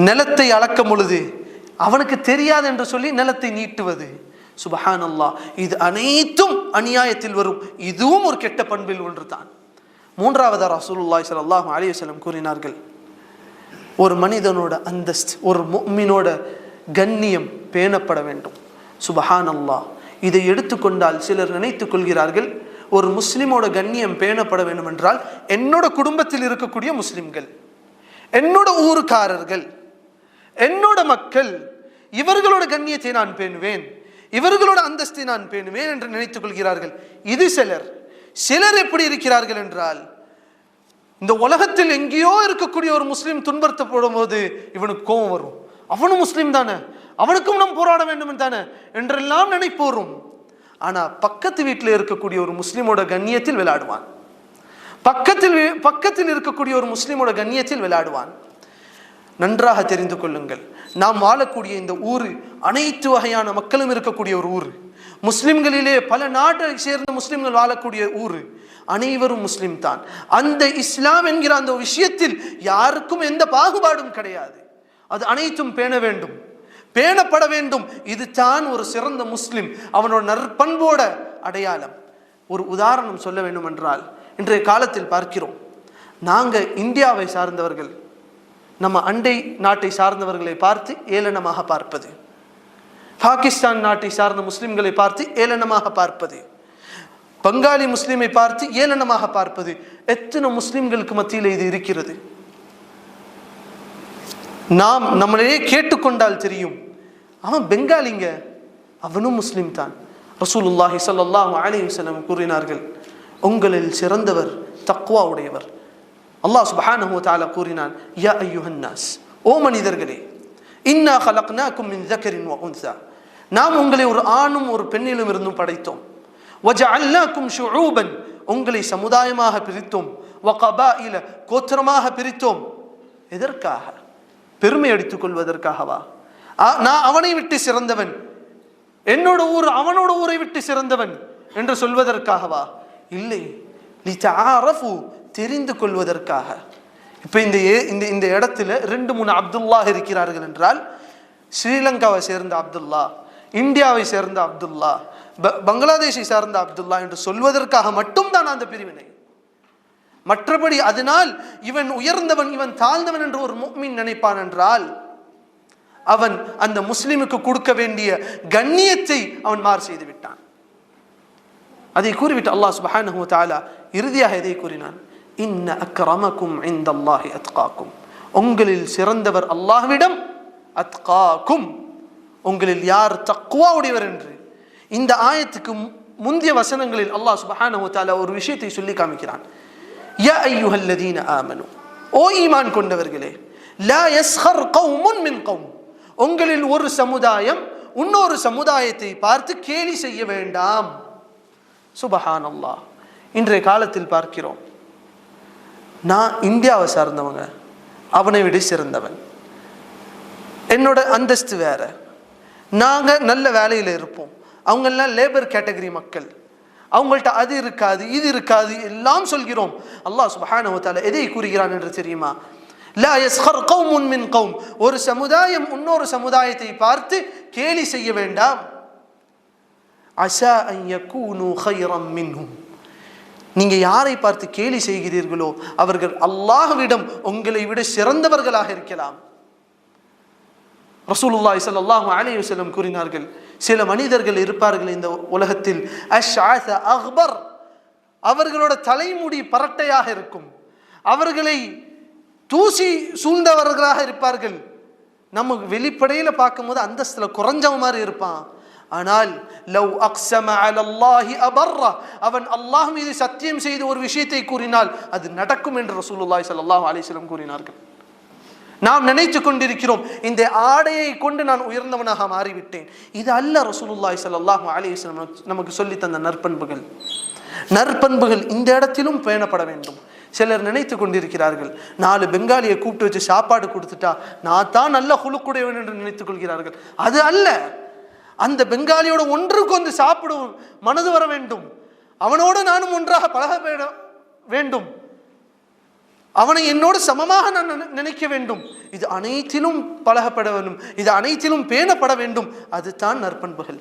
நிலத்தை அளக்கும் பொழுது அவனுக்கு தெரியாது என்று சொல்லி நிலத்தை நீட்டுவது. சுப்ஹானல்லாஹ், இது அனைத்தும் அநியாயத்தில் வரும். இதுவும் ஒரு கெட்ட பண்பில் ஒன்று தான். மூன்றாவது ரசூலுல்லாஹி ஸல்லல்லாஹு அலைஹி வஸல்லம் கூறினார்கள், ஒரு மனிதனோட அந்தஸ்து, ஒரு முஃமினோட கண்ணியம் பேணப்பட வேண்டும். சுப்ஹானல்லாஹ், இதை எடுத்துக்கொண்டால் சிலர் நினைத்துக் கொள்கிறார்கள், ஒரு முஸ்லிமோட கண்ணியம் பேணப்பட வேண்டும் என்றால் என்னோட குடும்பத்தில் இருக்கக்கூடிய முஸ்லிம்கள், என்னோட ஊருக்காரர்கள், என்னோட மக்கள், இவர்களோட கண்ணியத்தை நான் பேணுவேன், இவர்களோட அந்தஸ்தை நான் பேணுவேன் என்று நினைத்துக் கொள்கிறார்கள். இது சிலர் எப்படி இருக்கிறார்கள் என்றால், இந்த உலகத்தில் எங்கேயோ இருக்கக்கூடிய ஒரு முஸ்லீம் துன்புறுத்தப்படும் போது இவனுக்கு கோபம் வரும், அவனும் முஸ்லீம் தானே, அவனுக்கும் நாம் போராட வேண்டும் தானே என்றெல்லாம் நினைப்போரும். ஆனா பக்கத்து வீட்டில் இருக்கக்கூடிய ஒரு முஸ்லீமோட கண்ணியத்தில் விளையாடுவான், பக்கத்தில் இருக்கக்கூடிய ஒரு முஸ்லீமோட கண்ணியத்தில் விளையாடுவான். நன்றாக தெரிந்து கொள்ளுங்கள், நாம் வாழக்கூடிய இந்த ஊரு அனைத்து வகையான மக்களும் இருக்கக்கூடிய ஒரு ஊர், முஸ்லிம்களிலே பல நாட்டை சேர்ந்த முஸ்லிம்கள் வாழக்கூடிய ஊர், அனைவரும் முஸ்லிம் தான். அந்த இஸ்லாம் என்கிற அந்த விஷயத்தில் யாருக்கும் எந்த பாகுபாடும் கிடையாது. அது அனைத்தும் பேண வேண்டும், பேணப்பட வேண்டும். இது தான் ஒரு சிறந்த முஸ்லிம், அவனோட நற்பண்போட அடையாளம். ஒரு உதாரணம் சொல்ல வேண்டும் என்றால், இன்றைய காலத்தில் பார்க்கிறோம், நாங்கள் இந்தியாவை சார்ந்தவர்கள் நம்ம அண்டை நாட்டை சார்ந்தவர்களை பார்த்து ஏளனமாக பார்ப்பது, பாகிஸ்தான் நாட்டை சார்ந்த முஸ்லிம்களை பார்த்து ஏளனமாக பார்ப்பது, பங்காளி முஸ்லிமை பார்த்து ஏளனமாக பார்ப்பது, எத்தனை முஸ்லிம்களுக்கு மத்தியில் இது இருக்கிறது. நாம் நம்மளையே கேட்டுக்கொண்டால் தெரியும், அவன் பெங்காலிங்க, அவனும் முஸ்லிம் தான். ரசூலுல்லாஹி ஸல்லல்லாஹு அலைஹி வஸல்லம் கூறினார்கள், உங்களில் சிறந்தவர் தக்வா உடையவர். அல்லாஹ் சுப்ஹானஹு வ தஆலா கூறினான், யா அய்யுஹன் நாஸ், ஓ மனிதர்களே, இன்னா خلقناكم من ذكر وانثى, நாம் உங்களை ஒரு ஆணும் ஒரு பெண்ணிலும் இருந்தும் படைத்தோம். وجعلناكم شعوبا, உங்களை சமுதாயமாக பிரித்தோம். وقبائل, கோத்திரமாக பிரித்தோம். எதற்காக? பெருமை அடித்துக் கொள்வதற்காகவா? நான் அவனை விட்டு சிறந்தவன், என்னோட ஊர் அவனோட ஊரை விட்டு சிறந்தவன் என்று சொல்வதற்காகவா? இல்லை, லிதஆரஃபு, தெரிந்து கொள்வதற்காக. இப்ப இந்த இடத்துல 2-3 அப்துல்லா இருக்கிறார்கள் என்றால், ஸ்ரீலங்காவை சேர்ந்த அப்துல்லா, இந்தியாவை சேர்ந்த அப்துல்லா, பங்களாதேஷை சேர்ந்த அப்துல்லா என்று சொல்வதற்காக மட்டும்தான் அந்த பிரிவினை. மற்றபடி அதனால் இவன் உயர்ந்தவன் இவன் தாழ்ந்தவன் என்று ஒரு முஃமின் நினைப்பான் என்றால், அவன் அந்த முஸ்லிமுக்கு கொடுக்க வேண்டிய கண்ணியத்தை அவன் மாறு செய்து விட்டான். அதை கூறிவிட்டு அல்லாஹ் சுப்ஹானஹு வ தஆலா இறுதியாக இதை கூறினான், இன்ன அக்ரமக்கும் இன்தல்லாஹி அத்காக்கும், உங்களில் சிறந்தவர் அல்லாஹ்விடம் அத்காக்கும், உங்களில் யார் தக்வா உடையவர் என்று. இந்த ஆயத்துக்கு முந்தைய வசனங்களில் அல்லாஹ் சுப்ஹானஹு வ தஆலா ஒரு விஷயத்தை சொல்லி காமிக்கிறான். யா அய்யுஹல்லதீன ஆமனு, ஓ ஈமான் கொண்டவர்களே, லா யஸ்கர் கௌமுன் மின் கௌம், உங்களில் ஒரு சமுதாயம் இன்னொரு சமுதாயத்தை பார்த்து கேலி செய்ய வேண்டாம். சுபஹானல்லாஹ். இன்றைய காலத்தில் பார்க்கிறோம், நான் இந்தியாவை சார்ந்தவங்க, அவனை விட சிறந்தவன், என்னோட அந்தஸ்து வேற, நாங்கள் நல்ல வேலையில் இருப்போம், அவங்கெல்லாம் லேபர் கேட்டகரி மக்கள், அவங்கள்ட்ட அது இருக்காது இது இருக்காது எல்லாம் சொல்கிறோம். அல்லாஹ் சுப்ஹானஹு வ தஆலா எதை கூறுகிறான் என்று தெரியுமா? லா யஸ்கர் கௌமுன் மின் கௌம், ஒரு சமுதாயம் இன்னொரு சமுதாயத்தை பார்த்து கேலி செய்ய வேண்டாம். அஸா அன் யகூனு கைரம் மின்ஹும், நீங்க யாரை பார்த்து கேலி செய்கிறீர்களோ அவர்கள் அல்லாஹ்விடம் உங்களை விட சிறந்தவர்களாக இருக்கலாம். ரசூலுல்லாஹி ஸல்லல்லாஹு அலைஹி வஸல்லம் கூறினார்கள், சில மனிதர்கள் இருப்பார்கள் இந்த உலகத்தில், அஷ்அஸ அக்பர், அவர்களோட தலைமுடி பரட்டையாக இருக்கும், அவர்களை தூசி சூழ்ந்தவர்களாக இருப்பார்கள். நமக்கு வெளிப்படையில் பார்க்கும்போது அந்தஸ்துல குறைஞ்சவ மாதிரி இருப்பான். ஆனால் லவ் அக்ஸம அலல்லாஹி அபர்ர, அவன் அல்லாஹ் மீது சத்தியம் செய்து ஒரு விஷயத்தை கூறினால் அது நடக்கும் என்று ரசூலுல்லாஹி ஸல்லல்லாஹு அலைஹி வஸல்லம் கூறினார்கள். நாம் நினைத்து கொண்டிருக்கிறோம் இந்த ஆடையை கொண்டு நான் உயர்ந்தவனாக மாறிவிட்டேன். இது அல்ல ரசூலுல்லாஹி ஸல்லல்லாஹு அலைஹி வஸல்லம் நமக்கு சொல்லி தந்த நற்பண்புகள். நற்பண்புகள் இந்த இடத்திலும் பேணப்பட வேண்டும். சிலர் நினைத்து கொண்டிருக்கிறார்கள், 4 பெங்காலியை கூப்பிட்டு வச்சு சாப்பாடு கொடுத்துட்டா நான் தான் நல்ல குலுக்குடையவன் என்று நினைத்துக் கொள்கிறார்கள். அது அல்ல. அந்த பெங்காலியோட ஒன்றுக்கு வந்து சாப்பிடும் மனது வர வேண்டும், அவனோடு நானும் ஒன்றாக பழக வேண்டும், அவனை என்னோடு சமமாக நான் நினைக்க வேண்டும். இது அனைத்திலும் பழகப்பட வேண்டும், இது அனைத்திலும் பேணப்பட வேண்டும். அதுதான் நற்பண்புகள்.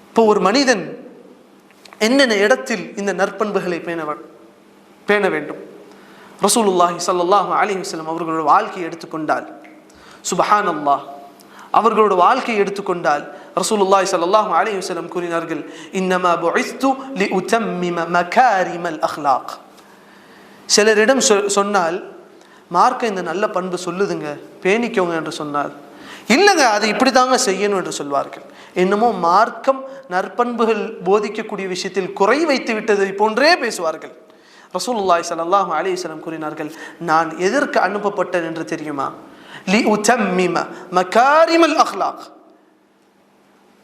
இப்போ ஒரு மனிதன் என்னென்ன இடத்தில் இந்த நற்பண்புகளை பேண வேண்டும்? ரசூலுல்லாஹி ஸல்லல்லாஹு அலைஹி வஸல்லம் அவர்களோட வாழ்க்கையை எடுத்துக்கொண்டால், சுப்ஹானல்லாஹ், அவர்களோட வாழ்க்கையை எடுத்துக்கொண்டால் ரசூலுல்லாஹி ஸல்லல்லாஹு அலைஹி வஸல்லம் கூறினார்கள், இன்னமா புஇஸ்து லிஉதம்மிம மகாரிமல் அக்லாக். சிலரிடம் சொன்னால் மார்க்கம் இந்த நல்ல பண்பு சொல்லுதுங்க பேணிக்கோங்க என்று சொன்னால், இல்லைங்க அது இப்படி தாங்க செய்யணும் என்று சொல்வார்கள். என்னமோ மார்க்கம் நற்பண்புகள் போதிக்கக்கூடிய விஷயத்தில் குறை வைத்து விட்டதை போன்றே பேசுவார்கள். ரசூலுல்லாஹி ஸல்லல்லாஹு அலைஹி வஸல்லம் கூறினார்கள், நான் எதற்கு அனுப்பப்பட்டேன் என்று தெரியுமா? லிஉதம்மிம மகாரிமல் அக்லாக்,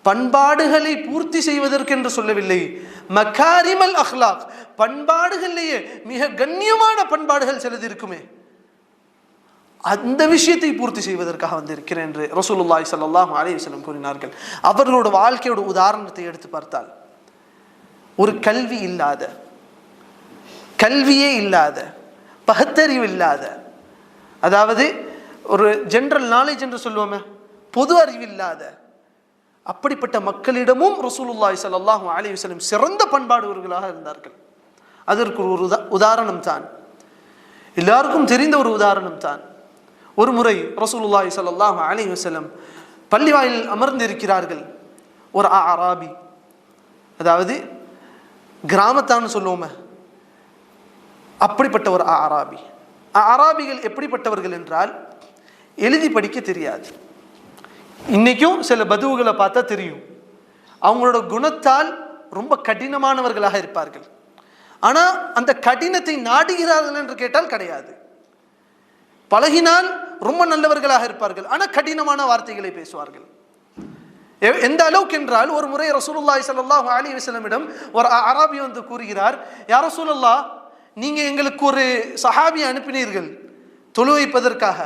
பண்பாடுகளை பூர்த்தி செய்வதற்கு என்று சொல்லவில்லை, மகாரிமல் அக்லாக், பண்பாடுகளிலேயே மிக கண்ணியமான பண்பாடுகள் சிலது இருக்குமே, அந்த விஷயத்தை பூர்த்தி செய்வதற்காக வந்திருக்கிறேன் என்று ரசூலுல்லாஹி ஸல்லல்லாஹு அலைஹி வஸல்லம் கூறினார்கள். அவர்களோட வாழ்க்கையோட உதாரணத்தை எடுத்து பார்த்தால், ஒரு கல்வியே இல்லாத பகுத்தறிவு இல்லாத, அதாவது ஒரு ஜெனரல் நாலேஜ் என்று சொல்லுவோமே, பொது அறிவு இல்லாத அப்படிப்பட்ட மக்களிடமும் ரசூலுல்லாஹி ஸல்லல்லாஹு அலைஹி வஸல்லம் சிறந்த பண்பாடுவர்களாக இருந்தார்கள். அதற்கு ஒரு உதாரணம் தான், எல்லாருக்கும் தெரிந்த ஒரு உதாரணம் தான். ஒரு முறை ரசூலுல்லாஹி ஸல்லல்லாஹு அலைஹி வஸல்லம் பள்ளிவாயில் அமர்ந்திருக்கிறார்கள். ஒரு அராபி, அதாவது கிராமத்தான்னு சொல்லுவோமே அப்படிப்பட்ட ஒரு அராபி. அராபிகள் எப்படிப்பட்டவர்கள் என்றால், எழுதி படிக்க தெரியாது. இன்னைக்கும் சில பதுவுகளை பார்த்தா தெரியும், அவங்களோட குணத்தால் ரொம்ப கடினமானவர்களாக இருப்பார்கள். ஆனால் அந்த கடினத்தை நாடுகிறார்கள் என்று கேட்டால் கிடையாது. பழகினால் ரொம்ப நல்லவர்களாக இருப்பார்கள், ஆனால் கடினமான வார்த்தைகளை பேசுவார்கள். எந்த அளவுக்கு என்றால், ஒரு முறை ரசூலுல்லாஹி ஸல்லல்லாஹு அலைஹி வஸல்லமிடம் ஒரு அராபி வந்து கூறுகிறார், யா ரசூலல்லாஹ், நீங்க எங்களுக்கு ஒரு சஹாபி அனுப்பினீர்கள் தொழு வைப்பதற்காக,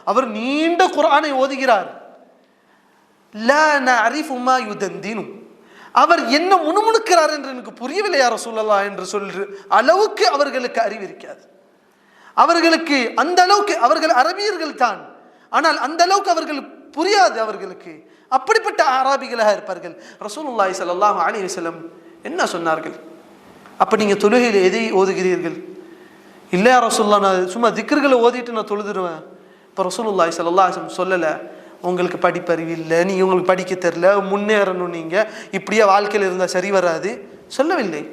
அவர் நீண்ட குர்ஆனை ஓதுகிறார், லா நஅரிஃபு மா யுதந்தினு, அவர் என்ன முணுமுணுக்கிறார் என்று எனக்கு புரியவில்லை யா ரசூலல்லாஹ் என்று சொல்ற அளவுக்கு அவர்களுக்கு அறிவு இருக்காது. அவர்களுக்கு அந்த அளவுக்கு, அவர்கள் அரபியர்கள் தான், ஆனால் அந்த அளவுக்கு அவர்கள் புரியாது அவர்களுக்கு. அப்படிப்பட்ட அராபிகளாக இருப்பார்கள். ரசூலுல்லாஹி ஸல்லல்லாஹு அலைஹி வஸல்லம் என்ன சொன்னார்கள்? அப்ப நீங்க தொழுகையில் எதை ஓதுகிறீர்கள்? இல்லையா ரசூலுல்லாஹ், நான் சும்மா திக்ர்களை ஓதிட்டு நான் தொழுதுருவேன். இப்போ ரசூலுல்லாஹி ஸல்லல்லாஹு அலைஹி வஸல்லம் சொல்லலை, உங்களுக்கு படிப்பறிவு இல்லை, நீ உங்களுக்கு படிக்க தெரியல, முன்னேறணும், நீங்க இப்படியே வாழ்க்கையில் இருந்தால் சரி வராது சொல்லவில்லை.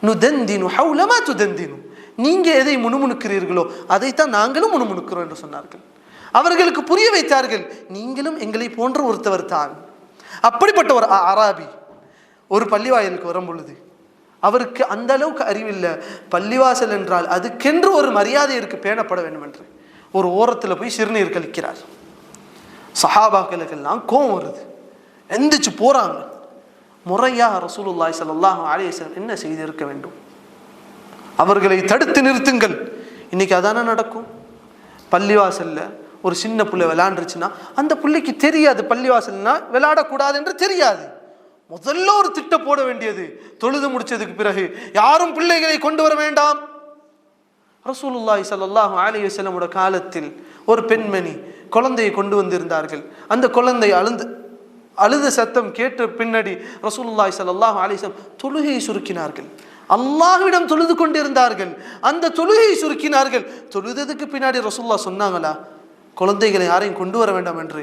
நுதந்தினு ஹவுலமா துதந்தினு, நீங்க எதை முணுமுணுக்கிறீர்களோ அதைத்தான் நாங்களும் முணுமுணுக்கிறோம் என்று சொன்னார்கள். அவர்களுக்கு புரிய வைத்தார்கள், நீங்களும் எங்களை போன்ற ஒருத்தவர் தான். அப்படிப்பட்ட ஒரு அராபி ஒரு பள்ளிவாயலுக்கு வரும் பொழுது அவருக்கு அந்த அளவுக்கு அறிவில்லை. பள்ளிவாசல் என்றால் அதுக்கென்று ஒரு மரியாதை இருக்கு, பேணப்பட வேண்டும் என்று. ஒரு ஓரத்தில் போய் சிறுநீர் கழிக்கிறார். சஹாபாக்களுக்கெல்லாம் கோபம் வருது, எந்திரிச்சு போறாங்க. முறையாக ரசூலுல்லாஹி ஸல்லல்லாஹு அலைஹி வஸல்லம் என்ன செய்திருக்க வேண்டும்? அவர்களை தடுத்து நிறுத்துங்கள். இன்னைக்கு அதானே நடக்கும். பள்ளிவாசல்ல ஒரு சின்ன பிள்ளை விளையாண்டுருச்சுன்னா அந்த பிள்ளைக்கு தெரியாது பள்ளிவாசல்னா விளையாடக்கூடாது என்று தெரியாது. முதல்ல ஒரு திட்டம் போட வேண்டியது, தொழுது முடிச்சதுக்கு பிறகு யாரும் பிள்ளைகளை கொண்டு வர வேண்டாம். ரசூலுல்லாஹி ஸல்லல்லாஹு அலைஹி வஸல்லம் காலத்தில் ஒரு பெண்மணி குழந்தையை கொண்டு வந்திருந்தார்கள். அந்த குழந்தை அழுத சத்தம் கேட்ட பின்னாடி ரசூலுல்லாஹி ஸல்லல்லாஹு அலைஹி வஸல்லம் தொழுகையை சுருக்கினார்கள். அல்லாஹ்விடம் தொழுது கொண்டிருந்தார்கள், அந்த தொழுகையை சுருக்கினார்கள். தொழுததுக்கு பின்னாடி ரசூலுல்லாஹ் சொன்னாங்களா குழந்தைகளை யாரையும் கொண்டு வர வேண்டாம் என்று?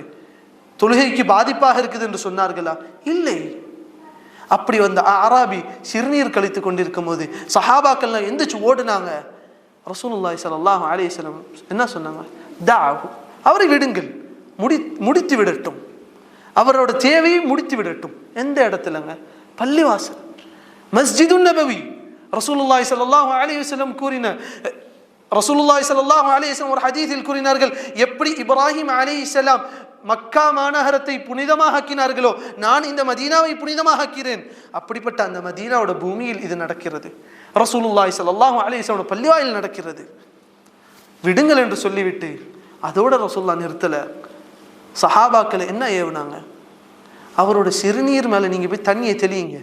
தொழுகைக்கு பாதிப்பாக இருக்குது என்று சொன்னார்களா? இல்லை. அப்படி வந்த அராபி சிறுநீர் கழித்து கொண்டிருக்கும் போது சஹாபாக்கள்லாம் எந்திரிச்சு ஓடுனாங்க. ரசூலுல்லாஹி ஸல்லல்லாஹு அலைஹி வஸல்லம் என்ன சொன்னாங்க? தஅஹு, அவரை விடுங்கள், முடித்து விடட்டும், அவரோட தேவையை முடித்து விடட்டும். எந்த இடத்துலங்க? பள்ளிவாசல், மஸ்ஜிதுன் நபவி. ரசூலுல்லாஹி ஸல்லல்லாஹு அலைஹி வஸல்லம் கூறின, ரசூலுல்லாஹி ஸல்லல்லாஹு அலைஹி வஸல்லம் ஒரு ஹதீஸில் கூறினார்கள், எப்படி இப்ராஹிம் அலைஹிஸ்ஸலாம் மக்கா மாநகரத்தை புனிதமாக ஆக்கினார்களோ நான் இந்த மதீனாவை புனிதமாக ஆக்கிறேன். அப்படிப்பட்ட அந்த மதீனாவோட பூமியில் இது நடக்கிறது. ரசூலுல்லாஹி ஸல்லல்லாஹு அலைஹி வஸல்லம் பள்ளிவாயில் நடக்கிறது. விடுங்கள் என்று சொல்லிவிட்டு அதோட ரசூலுல்லாஹ் நிறுத்தல. சஹாபாக்களை என்ன ஏவுனாங்க? அவரோட சிறுநீர் மேல நீங்க போய் தண்ணியை தெளியுங்க,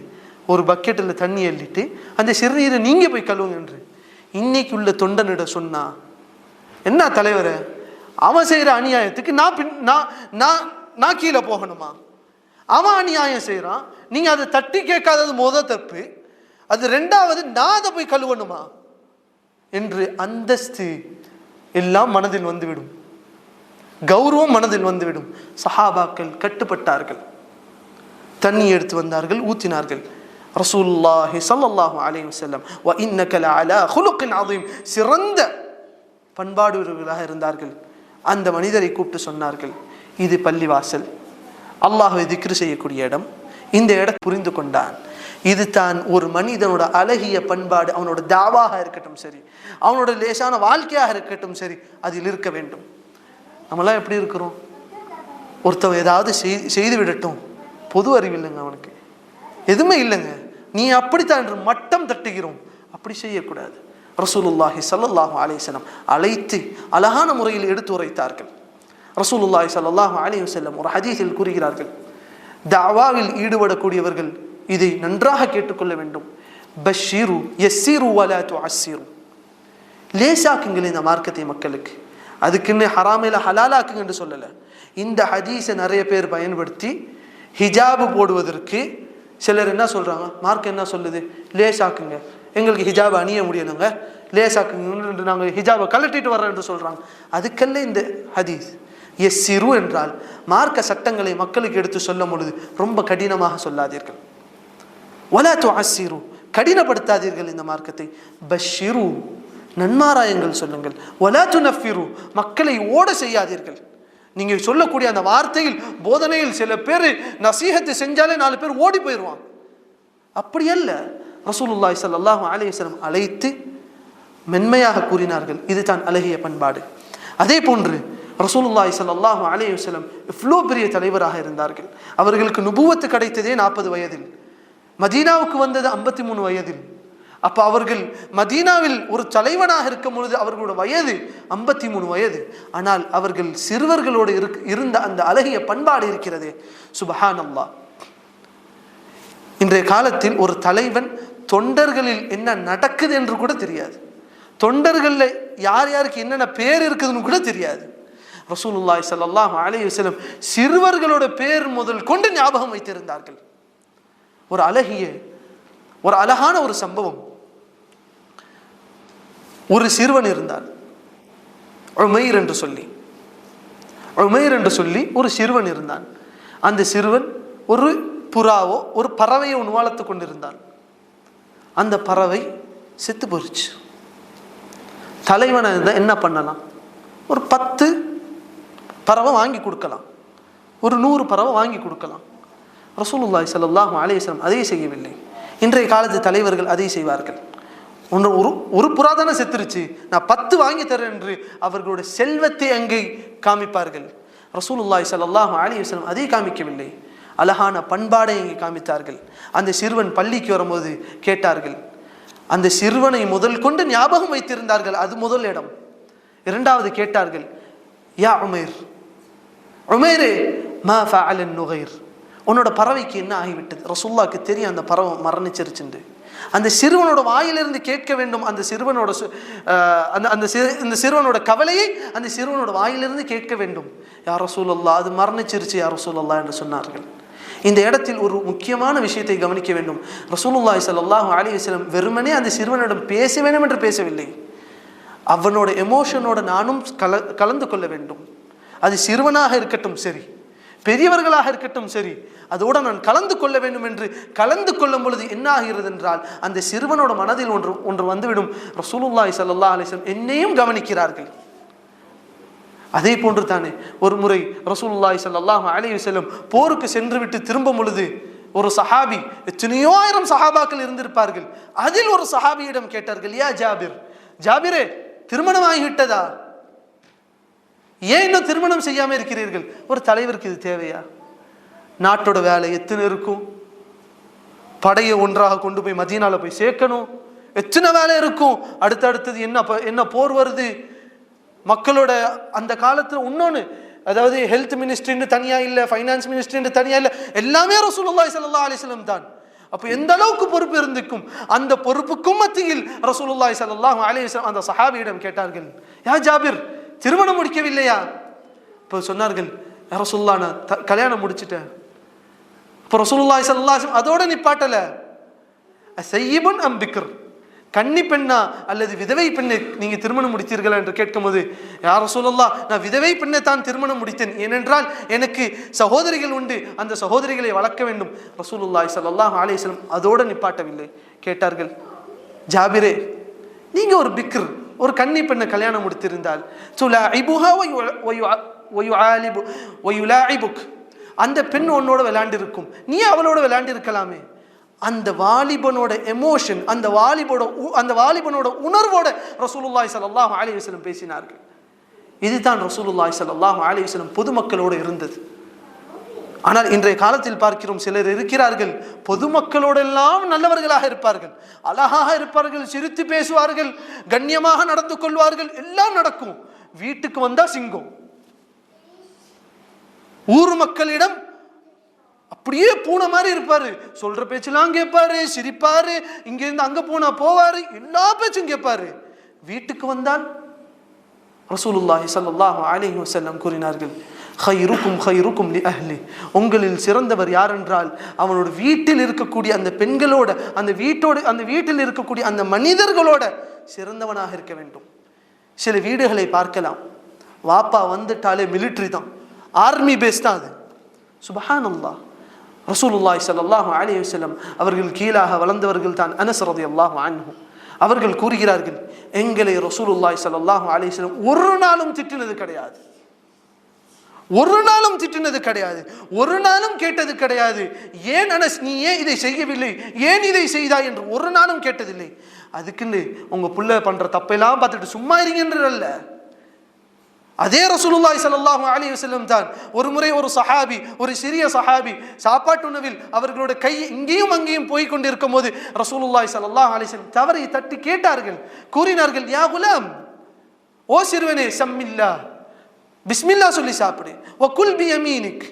ஒரு பக்கெட்டில் தண்ணி அள்ளிட்டு அந்த சிறுநீரை நீங்க போய் கழுவுங்க என்று. இன்னைக்கு உள்ள தொண்டனிட சொன்னா என்ன தலைவரை, அவன் செய்யற அநியாயத்துக்கு நான் கீழே போகணுமா? அவன் அநியாயம் செய்யறான், நீங்க அதை தட்டி கேட்காதது முத தப்பு, அது ரெண்டாவது நான் அதை போய் கழுவணுமா என்று அந்தஸ்து எல்லாம் மனதில் வந்துவிடும், கௌரவம் மனதில் வந்துவிடும். சஹாபாக்கள் கட்டுப்பட்டார்கள், தண்ணி எடுத்து வந்தார்கள், ஊத்தினார்கள். ரசூலுல்லாஹி ஸல்லல்லாஹு அலைஹி வஸல்லம் வ இன்னக லஅலா குலுகின் அதீம், சிறந்த பண்பாடுகளாக இருந்தார்கள். அந்த மனிதரை கூப்பிட்டு சொன்னார்கள், இது பள்ளிவாசல், அல்லாஹ்வை திக்ர் செய்யக்கூடிய இடம், இந்த இடத்தை புரிந்து கொண்டான். இது தான் ஒரு மனிதனோட அழகிய பண்பாடு. அவனோட தாவாக இருக்கட்டும் சரி, அவனோட லேசான வாழ்க்கையாக இருக்கட்டும் சரி, அதில் இருக்க வேண்டும். நம்மளாம் எப்படி இருக்கிறோம்? ஒருத்தவன் ஏதாவது செய்து விடட்டும், பொது அறிவு இல்லைங்க அவனுக்கு, எதுவுமே இல்லைங்க, நீ அப்படித்தான் என்று மட்டம் தட்டுகிறோம். அப்படி செய்யக்கூடாது. ரசூலுல்லாஹி ஸல்லல்லாஹு அலைஹி வஸல்லம் அழைத்து அழகான முறையில் எடுத்து உரைத்தார்கள். ரசூலுல்லாஹி ஸல்லல்லாஹு அலைஹி வஸல்லம் ஒரு ஹதீஸில் கூறுகிறார்கள், தஅவாவில் ஈடுபடக்கூடியவர்கள் இதை நன்றாக கேட்டுக்கொள்ள வேண்டும். பஷீரு யஸ்ஸீரு வலா துஅஸ்ஸீரு, லேசாக்குங்கள் இந்த மார்க்கத்தை மக்களுக்கு, அதுக்குன்னு ஹராமில ஹலாலாக்குங்க என்று சொல்லலை. இந்த ஹதீஸை நிறைய பேர் பயன்படுத்தி ஹிஜாபு போடுவதற்கு சிலர் என்ன சொல்றாங்க, மார்க் என்ன சொல்லுது, லேசாக்குங்க, எங்களுக்கு ஹிஜாபை அணிய முடியணுங்க, லேசாக்குங்க, நாங்கள் ஹிஜாபை கலட்டிட்டு வர்றோம் என்று சொல்றாங்க. அதுக்கல்ல இந்த ஹதீஸ். யஸ்ஸிரு என்றால் மார்க்க சட்டங்களை மக்களுக்கு எடுத்து சொல்லும் பொழுது ரொம்ப கடினமாக சொல்லாதீர்கள். வலா துஅஸ்ஸிரு, கடினப்படுத்தாதீர்கள் இந்த மார்க்கத்தை. பஷிரு, நன்மாராயங்கள் சொல்லுங்கள். வலா துனஃபிரு, மக்களை ஓட செய்யாதீர்கள். நீங்க சொல்லக்கூடிய அந்த வார்த்தையில் போதனையில் சில பேர் நசீஹத்து செஞ்சாலே 4 பேர் ஓடி போயிடுவான். அப்படி அல்ல. ரசூலுல்லாஹி ஸல்லல்லாஹு அலைஹி வஸல்லம் அழைத்து மென்மையாக கூறினார்கள், இதுதான் அழகிய பண்பாடு. அதே போன்று ரசூலுல்லாஹி ஸல்லல்லாஹு அலைஹி வஸல்லம் இவ்வளோ பெரிய தலைவராக இருந்தார்கள். அவர்களுக்கு நுபுவத்து கிடைத்ததே 40 வயதில், மதீனாவுக்கு வந்தது 53 வயதில். அப்ப அவர்கள் மதீனாவில் ஒரு தலைவனாக இருக்கும் பொழுது அவர்களோட வயது 53 வயது. ஆனால் அவர்கள் சிறுவர்களோடு இருந்த அந்த அழகிய பண்பாடு இருக்கிறது. சுப்ஹானல்லாஹ். இன்றைய காலத்தில் ஒரு தலைவன் தொண்டர்களில் என்ன நடக்குது என்று கூட தெரியாது. தொண்டர்களில் யார் யாருக்கு என்னென்ன பேர் இருக்குதுன்னு கூட தெரியாது. ரசூலுல்லாஹி ஸல்லல்லாஹு அலைஹி வஸல்லம் சிறுவர்களோட பேர் முதல் கொண்டு ஞாபகம் வைத்திருந்தார்கள். ஒரு அழகான ஒரு சம்பவம். ஒரு சிறுவன் இருந்தான், உமைர் என்று சொல்லி ஒரு சிறுவன் இருந்தான். அந்த சிறுவன் ஒரு புறாவோ ஒரு பறவையை உணவாளத்து கொண்டிருந்தான். அந்த பறவை செத்து போயிடுச்சு. தலைவனை என்ன பண்ணலாம்? ஒரு 10 பறவை வாங்கி கொடுக்கலாம், ஒரு 100 பறவை வாங்கி கொடுக்கலாம். ரசூலுல்லாஹி ஸல்லல்லாஹு அலைஹி வஸல்லம் அதை செய்யவில்லை. இன்றைய காலத்து தலைவர்கள் அதை செய்வார்கள். ஒரு புறாதான செத்துருச்சு, நான் 10 வாங்கி தரேன் என்று அவர்களுடைய செல்வத்தை அங்கே காமிப்பார்கள். ரசூலுல்லாஹி ஸல்லல்லாஹு அலைஹி வஸல்லம் அதை காமிக்கவில்லை. அழகான பண்பாடை இங்கே காமித்தார்கள். அந்த சிறுவன் பள்ளிக்கு வரும்போது கேட்டார்கள். அந்த சிறுவனை முதல் கொண்டு ஞாபகம் வைத்திருந்தார்கள். அது முதல் இடம். இரண்டாவது கேட்டார்கள், யா உமைரே மா ஃபஅலன் நுகைர், உன்னோட பறவைக்கு என்ன ஆகிவிட்டது? ரசூலுல்லாஹ்க்கு தெரியும் அந்த பறவை மரணிச்சிருச்சுண்டு. அந்த சிறுவனோட வாயிலிருந்து கேட்க வேண்டும். அந்த சிறுவனோட கவலையை அந்த சிறுவனோட வாயிலிருந்து கேட்க வேண்டும். யா ரசூலல்லாஹ், அது மரணிச்சிருச்சு யா ரசூலல்லாஹ் என்று சொன்னார்கள். இந்த இடத்தில் ஒரு முக்கியமான விஷயத்தை கவனிக்க வேண்டும். ரசூலுல்லாஹி ஸல்லல்லாஹு அலைஹி வஸல்லம் வெறுமனே அந்த சிறுவனிடம் பேச வேண்டும் என்று பேசவில்லை. அவனோட எமோஷனோட நானும் கலந்து கொள்ள வேண்டும். அது சிறுவனாக இருக்கட்டும் சரி, பெரியவர்களாக இருக்கட்டும் சரி, அதோடு நான் கலந்து கொள்ள வேண்டும் என்று கலந்து கொள்ளும் பொழுது என்ன ஆகிறது என்றால் அந்த சிறுவனோட மனதில் ஒன்று வந்துவிடும். ரசூலுல்லாஹி ஸல்லல்லாஹு அலைஹி வஸல்லம் என்னையும் கவனிக்கிறார்கள். அதே போன்று தானே ஒரு முறை ரசூலுல்லாஹி ஸல்லல்லாஹு அலைஹி வஸல்லம் போருக்கு சென்று விட்டு திரும்பும் பொழுது ஒரு சஹாபி, எத்தனையோ ஆயிரம் சஹாபாக்கள் இருந்திருப்பார்கள், அதில் ஒரு சஹாபியிடம் கேட்டார்கள், யா ஜாபிரே திருமணம் ஆகிவிட்டதா? ஏன் இன்னும் திருமணம் செய்யாமல் இருக்கிறீர்கள்? ஒரு தலைவருக்கு இது தேவையா? நாட்டோட வேலை எத்தனை இருக்கும், படையை ஒன்றாக கொண்டு போய் மதீனால போய் சேர்க்கணும், எத்தனை வேலை இருக்கும், அடுத்தடுத்தது என்ன போர் வருது, மக்களோட அந்த காலத்தில் இன்னொன்று, அதாவது ஹெல்த் மினிஸ்ட்ரின்னு தனியா இல்லை, ஃபைனான்ஸ் மினிஸ்ட்ரின்னு தனியா இல்லை, எல்லாமே ரசூலுல்லாஹி ஸல்லல்லாஹு அலைஹி வஸல்லம் தான். அப்போ எந்த அளவுக்கு பொறுப்பு இருந்துக்கும், அந்த பொறுப்புக்கும் மத்தியில் ரசூலுல்லாஹி ஸல்லல்லாஹு அலைஹி வஸல்லம் அந்த சஹாபியிடம் கேட்டார்கள், யா ஜாபிர் திருமணம் முடிக்கவில்லையா? இப்போ சொன்னார்கள், யா ரசூலுல்லாஹ் நான் கல்யாணம் முடிச்சிட்டேன். இப்போ ரசூலுல்லாஹி ஸல்லல்லாஹு அலைஹி வஸல்லம் அதோட நிப்பாட்டல, அஸய்யிபுன் அம் பிக்ர், கன்னி பெண்ணா அல்லது விதவை பெண்ணை நீங்க திருமணம் முடித்தீர்களா என்று கேட்கும்போது, யா ரசூலுல்லாஹ் நான் விதவை பெண்ணை தான் திருமணம் முடித்தேன், ஏனென்றால் எனக்கு சகோதரிகள் உண்டு, அந்த சகோதரிகளை வளர்க்க வேண்டும். ரசூலுல்லாஹி ஸல்லல்லாஹு அலைஹி வஸல்லம் அதோட நிப்பாட்டவில்லை. கேட்டார்கள், ஜாபிரே நீங்க ஒரு பிக்ர், ஒரு கன்னி பெண்ணை கல்யாணம் முடித்திருந்தால் அந்த பெண் உன்னோட விளையாண்டு இருக்கும், நீ அவளோட விளையாண்டு இருக்கலாமே. அந்த வாலிபனோட எமோஷன், அந்த வாலிபனோட உணர்வோட ரசூலுல்லாஹி ஸல்லல்லாஹு அலைஹி வஸல்லம் பேசினார்கள். இதுதான் ரசூலுல்லாஹி ஸல்லல்லாஹு அலைஹி வஸல்லம் பொதுமக்களோடு இருந்தது. ஆனால் இன்றைய காலத்தில் பார்க்கிறோம், சிலர் இருக்கிறார்கள் பொதுமக்களோடெல்லாம் நல்லவர்களாக இருப்பார்கள், அழகாக இருப்பார்கள், சிரித்து பேசுவார்கள், கண்ணியமாக நடந்து கொள்வார்கள், எல்லாம் நடக்கும். வீட்டுக்கு வந்தா சிங்கம். ஊர் மக்களிடம் அப்படியே பூனை மாதிரி இருப்பாரு, சொல்ற பேச்செல்லாம் கேட்பாரு, சிரிப்பாரு, இங்க இருந்து அங்க போனா போவாரு, எல்லா பேச்சும் கேட்பாரு. வீட்டுக்கு வந்தால் ரசூலுல்லாஹி ஸல்லல்லாஹு அலைஹி வஸல்லம் கூறினார்கள், ഖൈറുക്കും ലിഅഹ്ലി, உங்களில் சிறந்தவர் யார் என்றால் அவனோட வீட்டில் இருக்கக்கூடிய அந்த பெண்களோட, அந்த வீட்டில் இருக்கக்கூடிய அந்த மனிதர்களோட சிறந்தவனாக இருக்க வேண்டும். சில வீடுகளை பார்க்கலாம், வாப்பா வந்துட்டாலே மிலிட்ரி தான், ஆர்மி பேஸ் தான். அது சுப்ஹானல்லாஹ். ரசூலுல்லாஹி ஸல்லல்லாஹு அலைஹி வஸல்லம் அவர்கள் கீழாக வளர்ந்தவர்கள் தான் அனஸ் ரலியல்லாஹு அன்ஹு. அவர்கள் கூறுகிறார்கள், எங்களை ரசூலுல்லாஹி ஸல்லல்லாஹு அலைஹி வஸல்லம் ஒரு நாளும் திட்டினது கிடையாது, ஒரு நாளும் திட்டினது கிடையாது, ஒரு நாளும் கேட்டது கிடையாது. ஏன் அனஸ் நீ ஏன் இதை செய்யவில்லை, ஏன் இதை செய்தாய் என்று ஒரு நாளும் கேட்டதில்லை. அதுக்குன்னு உங்க புள்ள பண்ற தப்பெல்லாம் பார்த்துட்டு சும்மா இருங்கன்றல்ல, அதே ரசூலுல்லாஹி ஸல்லல்லாஹு அலைஹி வஸல்லம் தான் ஒரு முறை ஒரு சஹாபி, ஒரு சிறிய சஹாபி சாப்பாட்டு உணவில் அவர்களோட கை இங்கேயும் அங்கேயும் போய் கொண்டிருக்கும் போது ரசூலுல்லாஹி ஸல்லல்லாஹு அலைஹி வஸல்லம் தவறை தட்டி கேட்டார்கள், கூறினார்கள், யா குலாம், ஓ சிறுவனே, சம்மில்லா, பிஸ்மில்லா சொல்லி சாப்பிடு, வகுல் பியமீனிக்,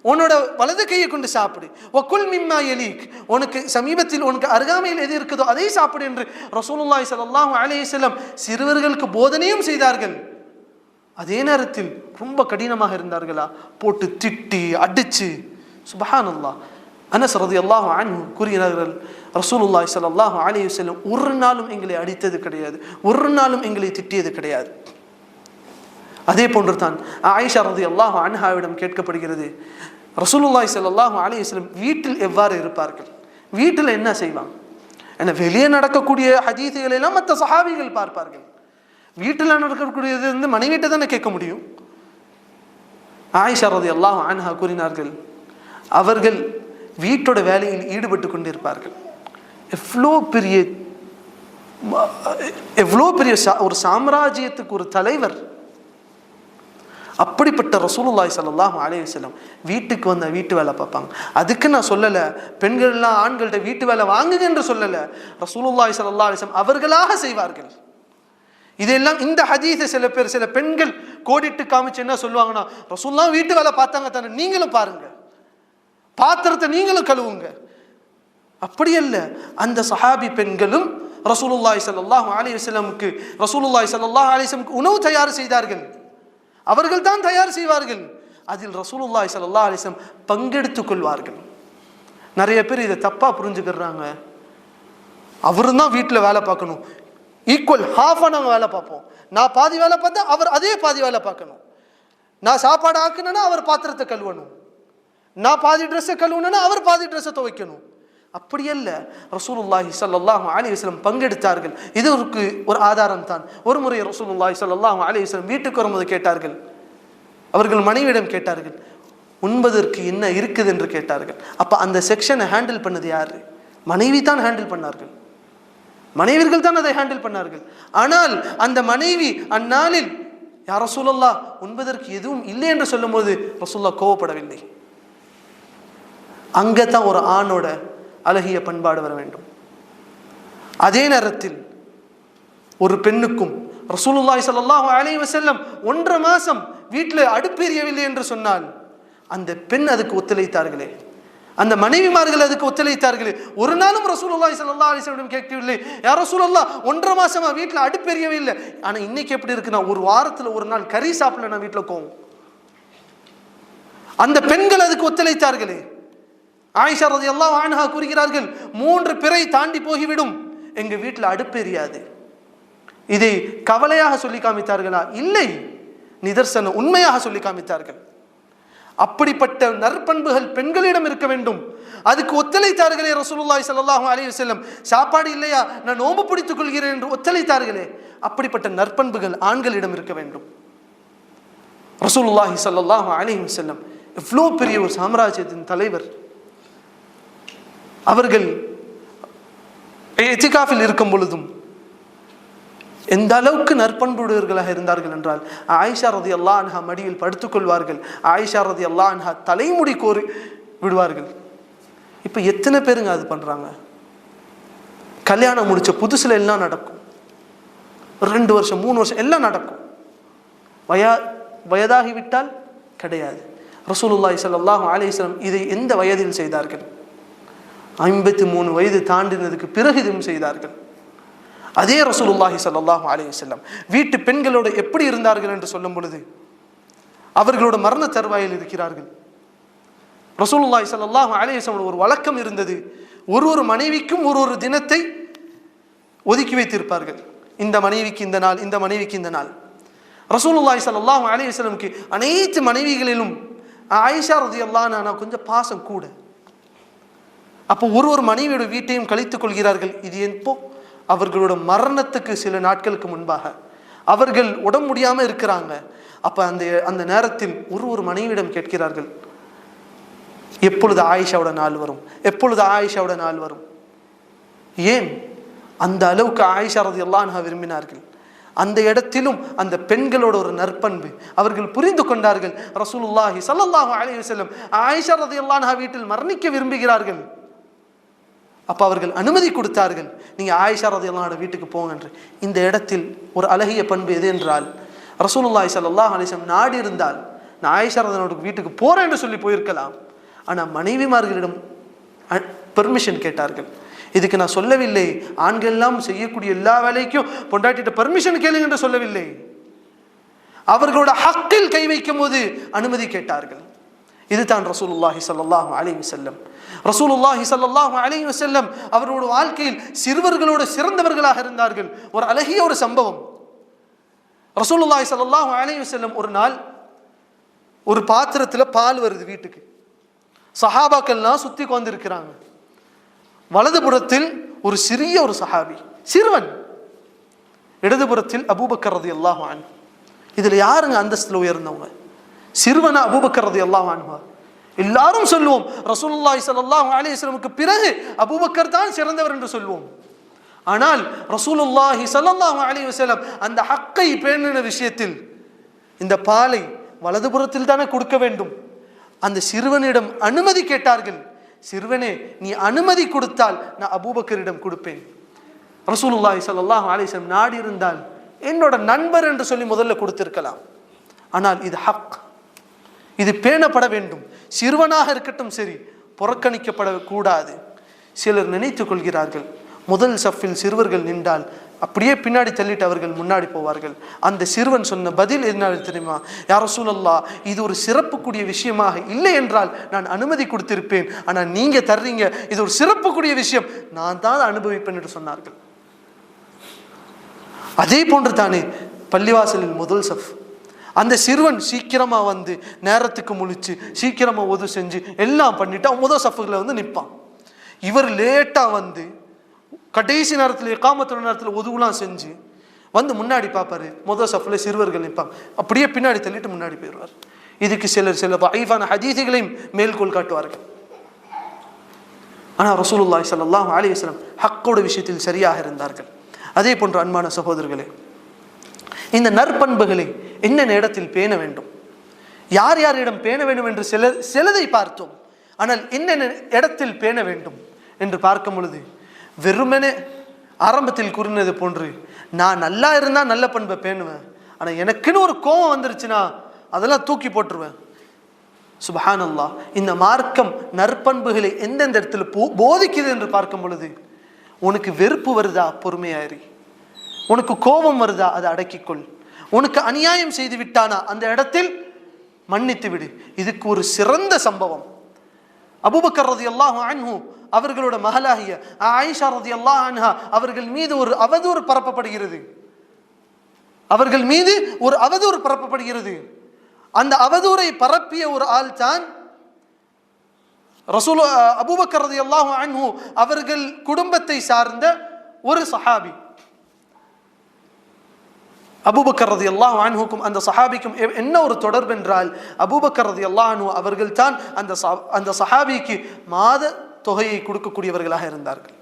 உன்னோட வலது கையை கொண்டு சாப்பிடு, வகுல் மிம்மா யலீக், உனக்கு சமீபத்தில் உனக்கு அருகாமையில் எது இருக்குதோ அதை சாப்பிடு என்று ரசூலுல்லாஹி ஸல்லல்லாஹு அலைஹி வஸல்லம் சிறுவர்களுக்கு போதனையும் செய்தார்கள். அதே நேரத்தில் ரொம்ப கடினமாக இருந்தார்களா, போட்டு திட்டி அடிச்சு. சுப்ஹானல்லாஹ். அனஸ் ரலியல்லாஹு அன்ஹு கூறுகிறார்கள், ரசூலுல்லாஹி ஸல்லல்லாஹு அலைஹி வஸல்லம் ஒரு நாளும் எங்களை அடித்தது கிடையாது, ஒரு நாளும் எங்களை திட்டியது கிடையாது. அதே போன்று தான் ஆயிஷா ரலியல்லாஹு அன்ஹாவிடம் கேட்கப்படுகிறது, ரசூலுல்லாஹி ஸல்லல்லாஹு அலைஹி வஸல்லம் வீட்டில் எவ்வாறு இருப்பார்கள், வீட்டில் என்ன செய்வாங்க? ஏன்னா வெளியே நடக்கக்கூடிய ஹதீஸுகளை எல்லாம் மற்ற சஹாபிகள் பார்ப்பார்கள், வீட்டில் நடக்கக்கூடியது வந்து மனைவிட்ட தானே கேட்க முடியும். ஆயிஷா ரலியல்லாஹு அன்ஹா கூறினார்கள், அவர்கள் வீட்டோட வேலையில் ஈடுபட்டு கொண்டிருப்பார்கள். எவ்வளோ பெரிய ஒரு சாம்ராஜ்யத்துக்கு ஒரு தலைவர். அப்படிப்பட்ட ரசூலுல்லாஹி ஸல்லல்லாஹு அலைஹி வஸல்லம் வீட்டுக்கு வந்த வீட்டு வேலை பார்ப்பாங்க. அதுக்கு நான் சொல்லலை பெண்கள்லாம் ஆண்கள்கிட்ட வீட்டு வேலை வாங்குங்க என்று சொல்லலை. ரசூலுல்லாஹி ஸல்லல்லாஹு அலைஹி வஸல்லம் அவர்களாக செய்வார்கள். இதெல்லாம் இந்த ஹதீஸை சில பெண்கள் கோடிட்டு காமிச்சு என்ன சொல்லுவாங்கன்னா, ரசூலுல்லாஹ் வீட்டு வேலை பார்த்தாங்க தானே, நீங்களும் பாருங்க, பாத்திரத்தை நீங்களும் கழுவுங்க. அப்படி அல்ல, அந்த சஹாபி பெண்களும் ரசூலுல்லாஹி ஸல்லல்லாஹு அலைஹி வஸல்லமுக்கு உணவு தயார் செய்தார்கள். அவர்கள் தான் தயார் செய்வார்கள். அதில் ரசூலுல்லாஹி ஸல்லல்லாஹு அலைஹி வஸல்லம் பங்கெடுத்துக் கொள்வார்கள். நிறைய பேர் இதை தப்பா புரிஞ்சுக்கிறாங்க. அவரும் தான் வீட்டில் வேலை பார்க்கணும், ஈக்குவல் ஹாஃபா நாங்கள் வேலை பார்ப்போம். நான் பாதி வேலை பார்த்தா அவர் அதே பாதி வேலை பார்க்கணும். நான் சாப்பாடு ஆக்கணும்னா அவர் பாத்திரத்தை கழுவணும், நான் பாதி ட்ரெஸ்ஸை கழுவணும்னா அவர் பாதி ட்ரெஸ்ஸை துவைக்கணும். அப்படி அல்ல, ரசூலுல்லாஹி ஸல்லல்லாஹு அலைஹி வஸல்லம் பங்கெடுத்தார்கள். இதற்கு ஒரு ஆதாரம் தான், ஒரு முறை ரசூலுல்லாஹி ஸல்லல்லாஹு அலைஹி வஸல்லம் வீட்டுக்கு வரும்போது கேட்டார்கள், அவர்கள் மனைவியிடம் கேட்டார்கள், உண்பதற்கு என்ன இருக்குது என்று கேட்டார்கள். அப்போ அந்த செக்ஷனை ஹேண்டில் பண்ணது யாரு? மனைவி தான் ஹேண்டில் பண்ணார்கள், மனைவிகள் தான் அதை ஹேண்டில் பண்ணார்கள். ஆனால் அந்த மனைவி அந்நாளில் யா ரசூலல்லாஹ் உண்பதற்கு எதுவும் இல்லை என்று சொல்லும் போது ரசூலுல்லாஹ் கோவப்படவில்லை. அங்கதான் ஒரு ஆணோட அழகிய பண்பாடு வர வேண்டும். அதே நேரத்தில் ஒரு பெண்ணுக்கும் ரசூலுல்லாஹி ஸல்லல்லாஹு அலைஹி வஸல்லம் 1.5 மாசம் வீட்டில் அடுப்பெரியவில்லை என்று சொன்னால் அந்த பெண் அதுக்கு ஒத்துழைத்தார்களே, அந்த மனைவிமார்கள் அதுக்கு ஒத்துழைத்தார்களே. ஒரு நாளும் ரசூலுல்லாஹி ஸல்லல்லாஹு அலைஹி வஸல்லம் கேட்கவில்லை, யா ரசூலல்லாஹ் 1.5 மாசமா வீட்டில் அடுப்பெரியவே இல்லை. ஆனா இன்னைக்கு எப்படி இருக்குன்னா, ஒரு வாரத்தில் ஒரு நாள் கறி சாப்பிடல நான் வீட்டில் கோவம். அந்த பெண்கள் அதுக்கு ஒத்துழைத்தார்களே. ஆயிஷா ரலியல்லாஹு அன்ஹா கூறுகிறார்கள், 3 பிறை தாண்டி போகிவிடும் எங்க வீட்டில் அடுப்பெரியாது. இதை கவலையாக சொல்லி காமித்தார்களா? இல்லை, நிதர்சன உண்மையாக சொல்லி காமித்தார்கள். அப்படிப்பட்ட நற்பண்புகள் பெண்களிடம் இருக்க வேண்டும். அதுக்கு ஒத்துழைத்தார்களே ரசூலுல்லாஹி ஸல்லல்லாஹு அலைஹி வஸல்லம். சாப்பாடு இல்லையா, நான் நோன்பு பிடித்துக் கொள்கிறேன் என்று ஒத்துழைத்தார்களே. அப்படிப்பட்ட நற்பண்புகள் ஆண்களிடம் இருக்க வேண்டும். ரசூலுல்லாஹி ஸல்லல்லாஹு அலைஹி வஸல்லம் எவ்வளோ பெரிய ஒரு சாம்ராஜ்யத்தின் தலைவர். அவர்கள் இத்திகாஃபில் இருக்கும் பொழுதும் எந்த அளவுக்கு நற்பண்புடையவர்களாக இருந்தார்கள் என்றால், ஆயிஷா ரலியல்லாஹு அன்ஹா மடியில் படுத்துக் கொள்வார்கள். ஆயிஷா ரலியல்லாஹு அன்ஹா தலைமுடி கோரி விடுவார்கள். இப்போ எத்தனை பேருங்க அது பண்றாங்க? கல்யாணம் முடிச்ச புதுசுல எல்லாம் நடக்கும், 2 வருஷம் 3 வருஷம் எல்லாம் நடக்கும். வயதாகிவிட்டால் கிடையாது. ரசூலுல்லாஹி ஸல்லல்லாஹு அலைஹி வஸல்லம் இதை எந்த வயதில் செய்தார்கள்? 53 வயது தாண்டினதுக்கு பிறகு இதுவும் செய்தார்கள். அதே ரசூலுல்லாஹி ஸல்லல்லாஹு அலைஹி வஸல்லம் வீட்டு பெண்களோடு எப்படி இருந்தார்கள் என்று சொல்லும் பொழுது, அவர்களோட மரண தருவாயில் இருக்கிறார்கள். ரசூலுல்லாஹி ஸல்லல்லாஹு அலைஹி வஸல்லம் ஒரு வழக்கம் இருந்தது, ஒரு மனைவிக்கும் ஒரு தினத்தை ஒதுக்கி வைத்திருப்பார்கள். இந்த மனைவிக்கு இந்த நாள், இந்த மனைவிக்கு இந்த நாள். ரசூலுல்லாஹி ஸல்லல்லாஹு அலைஹி வஸல்லம்க்கு அனைத்து மனைவிகளிலும் ஆயிஷா ரலியல்லாஹு அன்ஹா கொஞ்சம் பாசம் கூட. அப்போ ஒரு மனைவியோட வீட்டையும் கழித்துக் கொள்கிறார்கள். இது எப்போ? அவர்களோட மரணத்துக்கு சில நாட்களுக்கு முன்பாக. அவர்கள் உடம்பு முடியாமல் இருக்கிறாங்க. அப்போ அந்த நேரத்தில் ஒரு மனைவியிடம் கேட்கிறார்கள், எப்பொழுது ஆயிஷாவோட நாள் வரும், எப்பொழுது ஆயிஷாவோட நாள் வரும்? ஏன் அந்த அளவுக்கு ஆயிஷா ரலியல்லாஹு அன்ஹா விரும்பினார்கள். அந்த இடத்திலும் அந்த பெண்களோட ஒரு நற்பண்பு அவர்கள் புரிந்து கொண்டார்கள். ரசூலுல்லாஹி ஸல்லல்லாஹு அலைஹி வஸல்லம் ஆயிஷா ரலியல்லாஹு அன்ஹா வீட்டில் மரணிக்க விரும்புகிறார்கள். அப்ப அவர்கள் அனுமதி கொடுத்தார்கள், நீங்க ஆயிஷா ரலியல்லாஹு அன்ஹா வீட்டுக்கு போங்க என்று. இந்த இடத்தில் ஒரு அழகிய பண்பு எது என்றால், ரசூலுல்லாஹி ஸல்லல்லாஹு அலைஹி வஸல்லம் நாடி இருந்தால் நான் ஆயிஷா ரலியல்லாஹு அன்ஹா வீட்டுக்கு போறேன் என்று சொல்லி போயிருக்கலாம். ஆனா மனைவிமார்களிடம் பெர்மிஷன் கேட்டார்கள். இதுக்கு நான் சொல்லவில்லை ஆண்கள் எல்லாம் செய்யக்கூடிய எல்லா வேலைக்கும் பொண்டாட்டிட்ட பெர்மிஷன் கேளுங்க என்று சொல்லவில்லை. அவர்களோட ஹக்கில் கை வைக்கும் போது அனுமதி கேட்டார்கள். இதுதான் ரசூலுல்லாஹி ஸல்லல்லாஹு அலைஹி வஸல்லம். ரசூலுல்லாஹி ஸல்லல்லாஹு அலைஹி வஸல்லம் அவரோட வாழ்க்கையில் சிறுவர்களோடு சிறந்தவர்களாக இருந்தார்கள். ஒரு அழகிய ஒரு சம்பவம். ரசூலுல்லாஹி ஸல்லல்லாஹு அலைஹி வஸல்லம் ஒரு நாள் ஒரு பாத்திரத்துல பால் வருது வீட்டுக்கு. சஹாபாக்கள்லாம் சுத்தி கொண்டிருக்கிறாங்க. வலதுபுறத்தில் ஒரு சிறிய ஒரு சஹாபி, சிறுவன். இடதுபுறத்தில் அபூபக்கர் ரலியல்லாஹு அன்ஹு. இதுல யாருங்க அந்தஸ்துல உயர்ந்தவங்க? சிறுவனா அபூபக்கர் ரலியல்லாஹு அன்ஹு. எல்லாரும் சொல்லுவோம் ரசூலுல்லாஹி ஸல்லல்லாஹு அலைஹி வஸல்லமுக்கு பிறகு அபூபக்கர் தான் சிறந்தவர் என்று சொல்லுவோம். ஆனால் ரசூலுல்லாஹி ஸல்லல்லாஹு அலைஹி வஸல்லம் அந்த ஹக்கை பேணின விஷயத்தில் இந்த பாலை வலதுபுறத்தில் தானே கொடுக்க வேண்டும். அந்த சிறுவனிடம் அனுமதி கேட்டார்கள். சிறுவனே, நீ அனுமதி கொடுத்தால் நான் அபூபக்கரிடம் கொடுப்பேன். ரசூலுல்லாஹி ஸல்லல்லாஹு அலைஹி வஸல்லம் நாடி இருந்தால் என்னோட நண்பர் என்று சொல்லி முதல்ல கொடுத்திருக்கலாம். ஆனால் இது ஹக், இது பேணப்பட வேண்டும். சிறுவனாக இருக்கட்டும் சரி, புறக்கணிக்கப்படக்கூடாது. சிலர் நினைத்துக் கொள்கிறார்கள் முதல் சஃபில் சிறுவர்கள் நின்றால் அப்படியே பின்னாடி தள்ளிட்டு அவர்கள் முன்னாடி போவார்கள். அந்த சிறுவன் சொன்ன பதில் என்ன தெரியுமா? யா ரசூலல்லாஹ், இது ஒரு சிறப்புக்குரிய விஷயமாக இல்லை என்றால் நான் அனுமதி கொடுத்திருப்பேன். ஆனால் நீங்க தர்றீங்க, இது ஒரு சிறப்புக்குரிய விஷயம், நான் தான் அனுபவிப்பேன் என்று சொன்னார்கள். அதே போன்று தானே பள்ளிவாசலில் முதல் சஃப், அந்த சிறுவன் சீக்கிரமா வந்து நேரத்துக்கு முழிச்சு சீக்கிரமா ஒது செஞ்சு எல்லாம் பண்ணிட்டு அவன் முதல் சஃப்ல வந்து நிற்பான். இவர் லேட்டா வந்து கடைசி நேரத்தில் இகாமத்துடைய நேரத்தில் ஒதுவுலாம் செஞ்சு வந்து முன்னாடி பார்ப்பாரு. முதல் சஃப்ல சிறுவர்கள் நிற்பாங்க, அப்படியே பின்னாடி தள்ளிட்டு முன்னாடி போயிடுவார். இதுக்கு சில தஈஃபான ஹதீஸுகளையும் மேல்கோள் காட்டுவார்கள். ஆனால் ரசூலுல்லாஹி ஸல்லல்லாஹு அலைஹி வஸல்லம் ஹக்கோட விஷயத்தில் சரியாக இருந்தார்கள். அதே போன்று அன்பான சகோதரர்களே, இந்த நற்பண்புகளை என்னென்ன இடத்தில் பேண வேண்டும், யார் யாரிடம் பேண வேண்டும் என்று சிலதை பார்த்தோம். ஆனால் என்னென்ன இடத்தில் பேண வேண்டும் என்று பார்க்கும் பொழுது, வெறுமனே ஆரம்பத்தில் கூறினது போன்று நான் நல்லா இருந்தா நல்ல பண்பை பேணுவேன், ஆனா எனக்குன்னு ஒரு கோபம் வந்துருச்சுன்னா அதெல்லாம் தூக்கி போட்டுருவேன். சுப்ஹானல்லாஹ், இந்த மார்க்கம் நற்பண்புகளை எந்தெந்த இடத்துல போதிக்குது என்று பார்க்கும் பொழுது, உனக்கு வெறுப்பு வருதா பொறுமையாயிரி, உனக்கு கோபம் வருதா அதை அடக்கிக்கொள், உனக்கு அநியாயம் செய்து விட்டானா அந்த இடத்தில் மன்னித்து விடு. இதுக்கு ஒரு சிறந்த சம்பவம், அபூபக்கர் ரலியல்லாஹு அன்ஹு அவர்களோட மகளாகிய ஆயிஷா ரலியல்லாஹு அன்ஹா அவர்கள் மீது ஒரு அவதூறு பரப்பப்படுகிறது. அவர்கள் மீது ஒரு அவதூறு பரப்பப்படுகிறது. அந்த அவதூறை பரப்பிய ஒரு ஆள் தான் ரசூல் அபூபக்கர் ரலியல்லாஹு அன்ஹு அவர்கள் குடும்பத்தை சார்ந்த ஒரு சஹாபி. அபூபக்கர் ரலியல்லாஹு அன்ஹுக்கும் அந்த சஹாபிக்கும் என்ன ஒரு தொடர்பு என்றால், அபூபக்கர் ரலியல்லாஹு அன்ஹு அவர்கள் தான் அந்த சஹாபிக்கு மாத தொகையை கொடுக்கக்கூடியவர்களாக இருந்தார்கள்,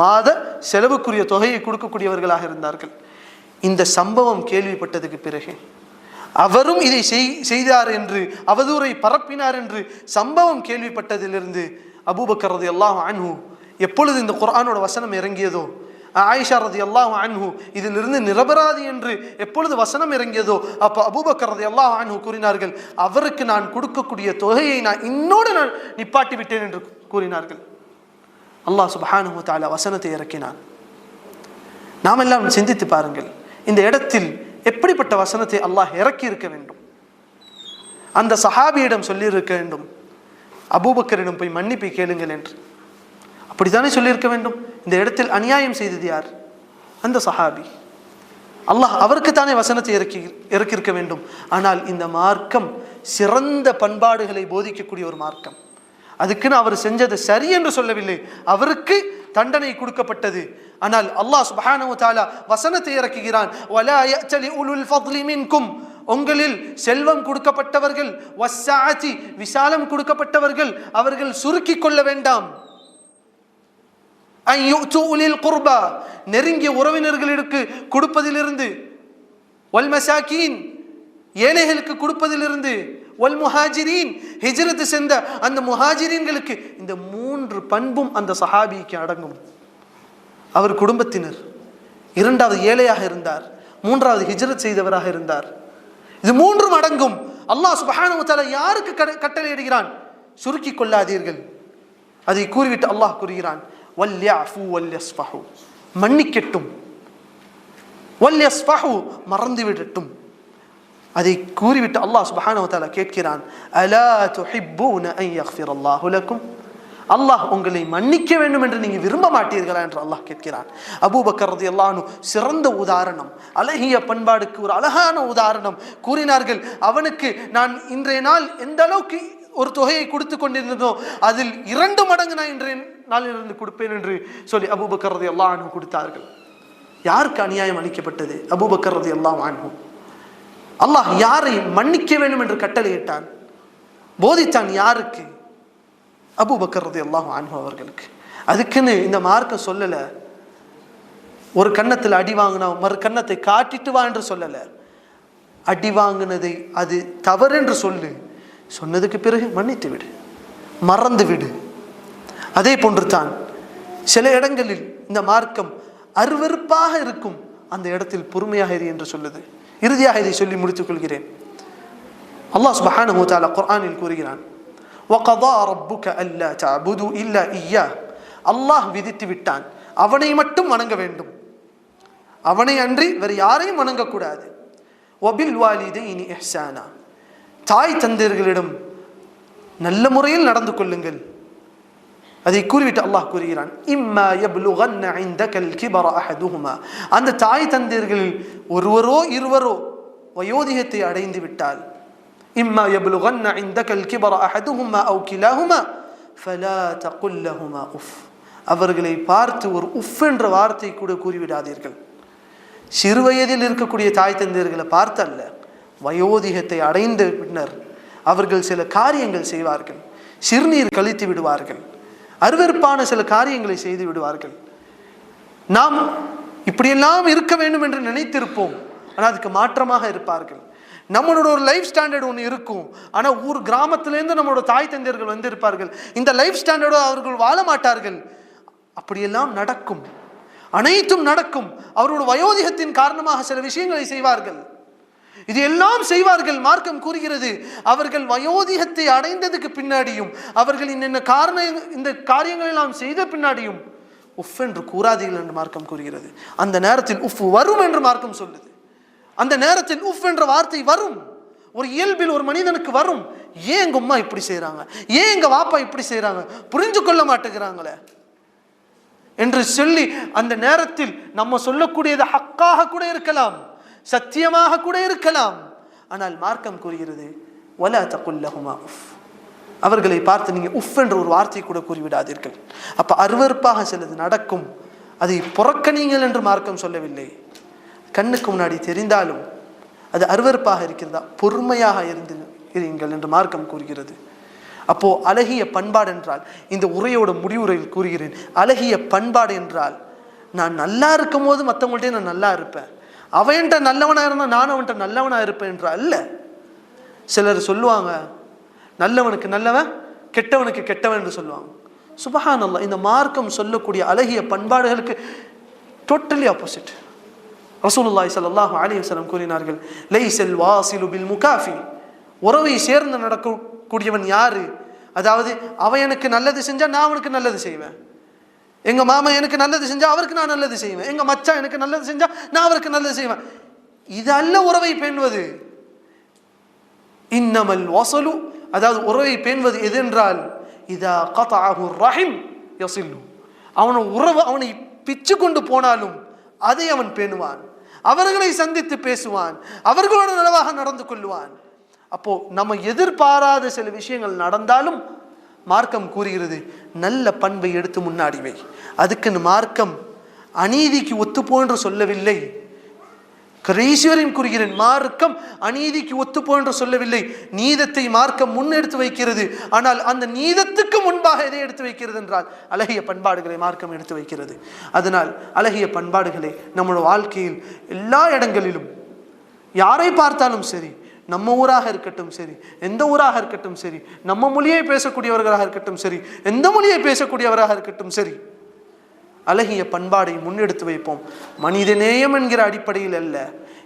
மாத செலவுக்குரிய தொகையை கொடுக்கக்கூடியவர்களாக இருந்தார்கள். இந்த சம்பவம் கேள்விப்பட்டதுக்கு பிறகு, அவரும் இதை செய்தார் என்று அவதூறை பரப்பினார் என்று சம்பவம் கேள்விப்பட்டதிலிருந்து அபூபக்கர் ரலியல்லாஹு அன்ஹு எப்பொழுது இந்த குர்ஆனோட வசனம் இறங்கியதோ, ஆயிஷா ரலியல்லாஹு அன்ஹு இதிலிருந்து நிரபராதி என்று எப்பொழுது வசனம் இறங்கியதோ, அப்போ அபூபக்கர் ரலியல்லாஹு அன்ஹு கூறினார்கள், அவருக்கு நான் கொடுக்கக்கூடிய தொகையை நான் நிப்பாட்டி விட்டேன் என்று கூறினார்கள். அல்லாஹ் சுப்ஹானஹு வ தஆலா வசனத்தை இறக்கினான். நாம் எல்லாம் சிந்தித்து பாருங்கள், இந்த இடத்தில் எப்படிப்பட்ட வசனத்தை அல்லாஹ் இறக்கி இருக்க வேண்டும். அந்த சஹாபியிடம் சொல்லி இருக்க வேண்டும், அபூபக்கரிடம் போய் மன்னிப்பை கேளுங்கள் என்று. அப்படித்தானே சொல்லியிருக்க வேண்டும். இந்த இடத்தில் அநியாயம் செய்தது யார்? அந்த சஹாபி. அல்லாஹ் அவருக்கு தானே வசனத்தை இறக்கியிருக்க வேண்டும். ஆனால் இந்த மார்க்கம் சிறந்த பண்பாடுகளை போதிக்கக்கூடிய ஒரு மார்க்கம். அதுக்குன்னு அவர் செஞ்சது சரி என்று சொல்லவில்லை, அவருக்கு தண்டனை கொடுக்கப்பட்டது. ஆனால் அல்லாஹ் சுப்ஹானஹு வ தஆலா வசனத்தை இறக்குகிறான், வலா யஅ்தலி உலுல் ஃபத்லி மின்கும், உங்களில் செல்வம் கொடுக்கப்பட்டவர்கள், வஸ்ஸஅதி விசாலம் கொடுக்கப்பட்டவர்கள் அவர்கள் சுருக்கி கொள்ள வேண்டாம். அன் யுது உலில் குர்பா, நெருங்கிய உறவினர்களுக்கு கொடுப்பதிலிருந்து வல் மசாகீன் ஏழைகளுக்கு கொடுப்பதிலிருந்து, வல் முஹாஜிரீன் ஹிஜ்ரத் சென்ற அந்த முஹாஜிரீன்களுக்கு, இந்த 3 பண்பும் அந்த சஹாபிக்கு அடங்கும். அவர் குடும்பத்தினர், 2வது ஏழையாக இருந்தார், 3வது ஹிஜ்ரத் செய்தவராக இருந்தார். இது 3ம் அடங்கும். அல்லாஹ் சுப்ஹானஹு வ தஆலா யாருக்கு கட்டளையிடுகிறான்? சுருக்கிக் கொள்ளாதீர்கள். அதை கூறிவிட்டு அல்லாஹ் கூறுகிறான், வல்யஃபு வல்யஸ்ஃபஹு, மன்னிக்கட்டும், வல்யஸ்ஃபஹு மறந்து விடட்டும். அதை கூறிவிட்டு அல்லாஹ் சுப்ஹானஹு வ தஆலா கேட்கிறான், அலா துஹிப்பூன அன் யக்ஃபிரல்லாஹு லக்கும், அல்லாஹ் உங்களை மன்னிக்க வேண்டும் என்று நீங்க விரும்ப மாட்டீர்களா என்று அல்லாஹ் கேட்கிறான். அபூபக்கர் ரலியல்லாஹு அன்ஹு சிறந்த உதாரணம், அழகிய பண்பாடுக்கு ஒரு அழகான உதாரணம் கூறினார்கள். அவனுக்கு நான் இன்றைய நாள் எந்த அளவுக்கு ஒரு தொகையை கொடுத்து கொண்டிருந்ததோ அதில் 2 மடங்கு நான் இன்றைய நாளிலிருந்து கொடுப்பேன் என்று சொல்லி அபூபக்கர் ரலியல்லாஹு அன்ஹு கொடுத்தார்கள். யாருக்கு அநியாயம் அளிக்கப்பட்டது? அபூபக்கர் ரலியல்லாஹு அன்ஹு. அல்லாஹ் யாரை மன்னிக்க வேண்டும் என்று கட்டளையிட்டான், போதித்தான்? யாருக்கு? அபூபக்கர் ரலியல்லாஹு அன்ஹு அவர்களுக்கு. அதுக்குன்னு இந்த மார்க்கம் சொல்லல, ஒரு கன்னத்தில் அடி வாங்கினா மறு கன்னத்தை காட்டிட்டு வா என்று சொல்லல. அடி வாங்கினதை அது தவறு என்று சொல்லு, சொன்னதுக்கு பிறகு மன்னித்து விடு, மறந்து விடு. அதே போன்று தான் சில இடங்களில் இந்த மார்க்கம் அருவருப்பாக இருக்கும், அந்த இடத்தில் பொறுமையாக இரு என்று சொல்லுது. இறுதியாக இதை சொல்லி முடித்துக் கொள்கிறேன். அல்லாஹ் சுப்ஹானஹு வ தஆலா குர்ஆனில் கூறுகிறான், وَقَضَى رَبُّكَ أَلَّا تَعْبُدُوا إِلَّا إِيَّاهُ, அல்லாஹ் விதித்து விட்டான் அவனை மட்டும் வணங்க வேண்டும், அவனை அன்றி வேறு யாரையும் வணங்கக்கூடாது. وَبِالْوَالِدَيْنِ إِحْسَانًا, தாய் தந்தையர்களிடம் நல்ல முறையில் நடந்து கொள்ளுங்கள். அதை கூறிவிட்டு அல்லாஹ் கூறுகிறான், இம்மா யப்லுகன்ன இந்தகல் கிபர அஹதுஹுமா, அந்த தாய் தந்தையர்களில் ஒருவரோ இருவரோ வயோதிகத்தை அடைந்து விட்டால், இம்மா யப்லுகன்ன இந்தகல் கிபர அஹதுஹுமா அவ் கிலாஹுமா ஃபலா தகுல் லஹுமா உஃப், அவர்களை பார்த்து ஒரு உஃப் என்ற வார்த்தை கூட கூறிவிடாதீர்கள். சிறுவயதில் இருக்கக்கூடிய தாய் தந்தையர்களை பார்த்து அல்ல, வயோதிகத்தை அடைந்த பின்னர் அவர்கள் சில காரியங்கள் செய்வார்கள், சிறுநீர் கழித்து விடுவார்கள், அருவருப்பான சில காரியங்களை செய்து விடுவார்கள். நாம் இப்படியெல்லாம் இருக்க வேண்டும் என்று நினைத்திருப்போம், ஆனால் அதுக்கு மாற்றமாக இருப்பார்கள். நம்மளோட ஒரு லைஃப் ஸ்டாண்டர்ட் ஒன்று இருக்கும், ஆனால் ஊர் கிராமத்திலேருந்து நம்மளோட தாய் தந்தையர்கள் வந்து இருப்பார்கள், இந்த லைஃப் ஸ்டாண்டர்டோ அவர்கள் வாழ மாட்டார்கள். அப்படியெல்லாம் நடக்கும், அனைத்தும் நடக்கும். அவரோட வயோதிகத்தின் காரணமாக சில விஷயங்களை செய்வார்கள், இது எல்லாம் செய்வார்கள். மார்க்கம் கூறுகிறது, அவர்கள் வயோதிகத்தை அடைந்ததுக்கு பின்னாடியும், அவர்கள் இந்த காரியங்களை நாம் செய்த பின்னாடியும் உஃப் என்று கூறாதீர்கள் என்று மார்க்கம் கூறுகிறது. அந்த நேரத்தில் உஃப் வரும் என்று மார்க்கம் சொல்லுது. அந்த நேரத்தில் உஃப் என்ற வார்த்தை வரும், ஒரு இயல்பில் ஒரு மனிதனுக்கு வரும். ஏன் எங்க அம்மா இப்படி செய்யறாங்க, ஏன் எங்க வாப்பா இப்படி செய்யறாங்க, புரிஞ்சு கொள்ள மாட்டேங்கிறாங்களே என்று சொல்லி அந்த நேரத்தில் நம்ம சொல்லக்கூடியது ஹக்காக கூட இருக்கலாம், சத்தியமாக கூட இருக்கலாம். ஆனால் மார்க்கம் கூறுகிறது, வலா தகுல் லஹுமா உஃப், அவர்களை பார்த்து நீங்க உஃப் என்ற ஒரு வார்த்தை கூட கூறிவிடாதீர்கள். அப்ப அருவருப்பாக சிலது நடக்கும், அதை புறக்கணிங்கள் என்று மார்க்கம் சொல்லவில்லை. கண்ணுக்கு முன்னாடி தெரிந்தாலும் அது அருவருப்பாக இருக்கிறதா, பொறுமையாக இருங்கள் என்று மார்க்கம் கூறுகிறது. அப்போ அழகிய பண்பாடு என்றால், இந்த உரையோட முடிவுரையில் கூறுகிறேன், அழகிய பண்பாடு என்றால் நான் நல்லா இருக்கும் போது மற்றவங்கள்ட்டே நான் நல்லா இருப்பேன், அவன்கிட்ட நல்லவனா இருந்தா நான் அவன்கிட்ட நல்லவனா இருப்பேன் என்று அல்ல. சிலர் சொல்லுவாங்க, நல்லவனுக்கு நல்லவன் கெட்டவனுக்கு கெட்டவன் என்று சொல்லுவாங்க. சுப்ஹானல்லாஹ், இந்த மார்க்கம் சொல்லக்கூடிய அழகிய பண்பாடுகளுக்கு டோட்டலி ஆப்போசிட். ரசூலுல்லாஹி ஸல்லல்லாஹு அலைஹி வஸல்லம் கூறினார்கள், லைஸல் வாஸிலு பில் முகாஃபி, உறவை சேர்ந்து நடக்கக்கூடியவன் யாரு? அதாவது அவன் எனக்கு நல்லது செஞ்சா நான் அவனுக்கு நல்லது செய்வேன், எங்க மாமா எனக்கு நல்லது செஞ்சா அவருக்கு நான் நல்லது செய்வேன், எங்க மச்சான் எனக்கு நல்லது செஞ்சா நான் அவருக்கு நல்லது செய்வேன். இது அல்ல உறவை பேணுவது. இன்னமல் வஸலு, அதாவது உறவை பேணுவது எது என்றால், இதா கதஅஹு ரஹிம் யஸில்லு, அவனை பிச்சு கொண்டு போனாலும் அதை அவன் பேணுவான், அவர்களை சந்தித்து பேசுவான், அவர்களோட நலவாக நடந்து கொள்வான். அப்போ நம்ம எதிர்பாராத சில விஷயங்கள் நடந்தாலும் மார்க்கம் கூறுகிறது, நல்ல பண்பை எடுத்து முன்னாடி வை. அதுக்குன்னு மார்க்கம் அநீதிக்கு ஒத்துப்போன்று சொல்லவில்லை. கடைசிவரையும் கூறுகிறேன், மார்க்கம் அநீதிக்கு ஒத்துப்போ என்று சொல்லவில்லை. நீதத்தை மார்க்கம் முன்னெடுத்து வைக்கிறது. ஆனால் அந்த நீதத்துக்கு முன்பாக எதை எடுத்து வைக்கிறது என்றால் அழகிய பண்பாடுகளை மார்க்கம் எடுத்து வைக்கிறது. அதனால் அழகிய பண்பாடுகளை நம்முடைய வாழ்க்கையில் எல்லா இடங்களிலும் யாரை பார்த்தாலும் சரி, நம்ம ஊராக இருக்கட்டும் சரி, எந்த ஊராக இருக்கட்டும் சரி, நம்ம மொழியை பேசக்கூடியவர்களாக இருக்கட்டும் சரி, எந்த மொழியை பேசக்கூடியவராக இருக்கட்டும் சரி, அழகிய பண்பாடை முன்னெடுத்து வைப்போம். மனிதநேயம் என்கிற அடிப்படையில் அல்ல,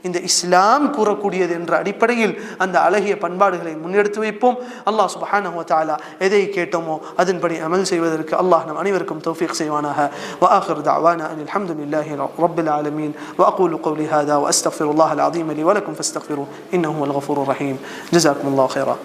இந்த இஸ்லாம் கூறக்கூடியது என்ற அடிப்படையில் அந்த அழகிய பண்பாடுகளை முன்னெடுத்து வைப்போம். அல்லாஹ் சுப்ஹானஹு வ தஆலா எதை கேட்டோமோ அதன்படி அமல் செய்வதற்கு அல்லாஹ் நம் அனைவருக்கும் தௌஃபீக் செய்வானாக. வ ஆகிரு தஅவானா அனில் ஹம்துலில்லாஹி ரப்பில் ஆலமீன். வ அகூலு கௌலி ஹாதா வ அஸ்தக்ஃபிருல்லாஹல் அஸீம் லி வ லக்கும் ஃபஸ்தக்ஃபிருஹு இன்னஹு வல் கஃபூருர் ரஹீம். ஜஸாக்குமுல்லாஹு கைரா.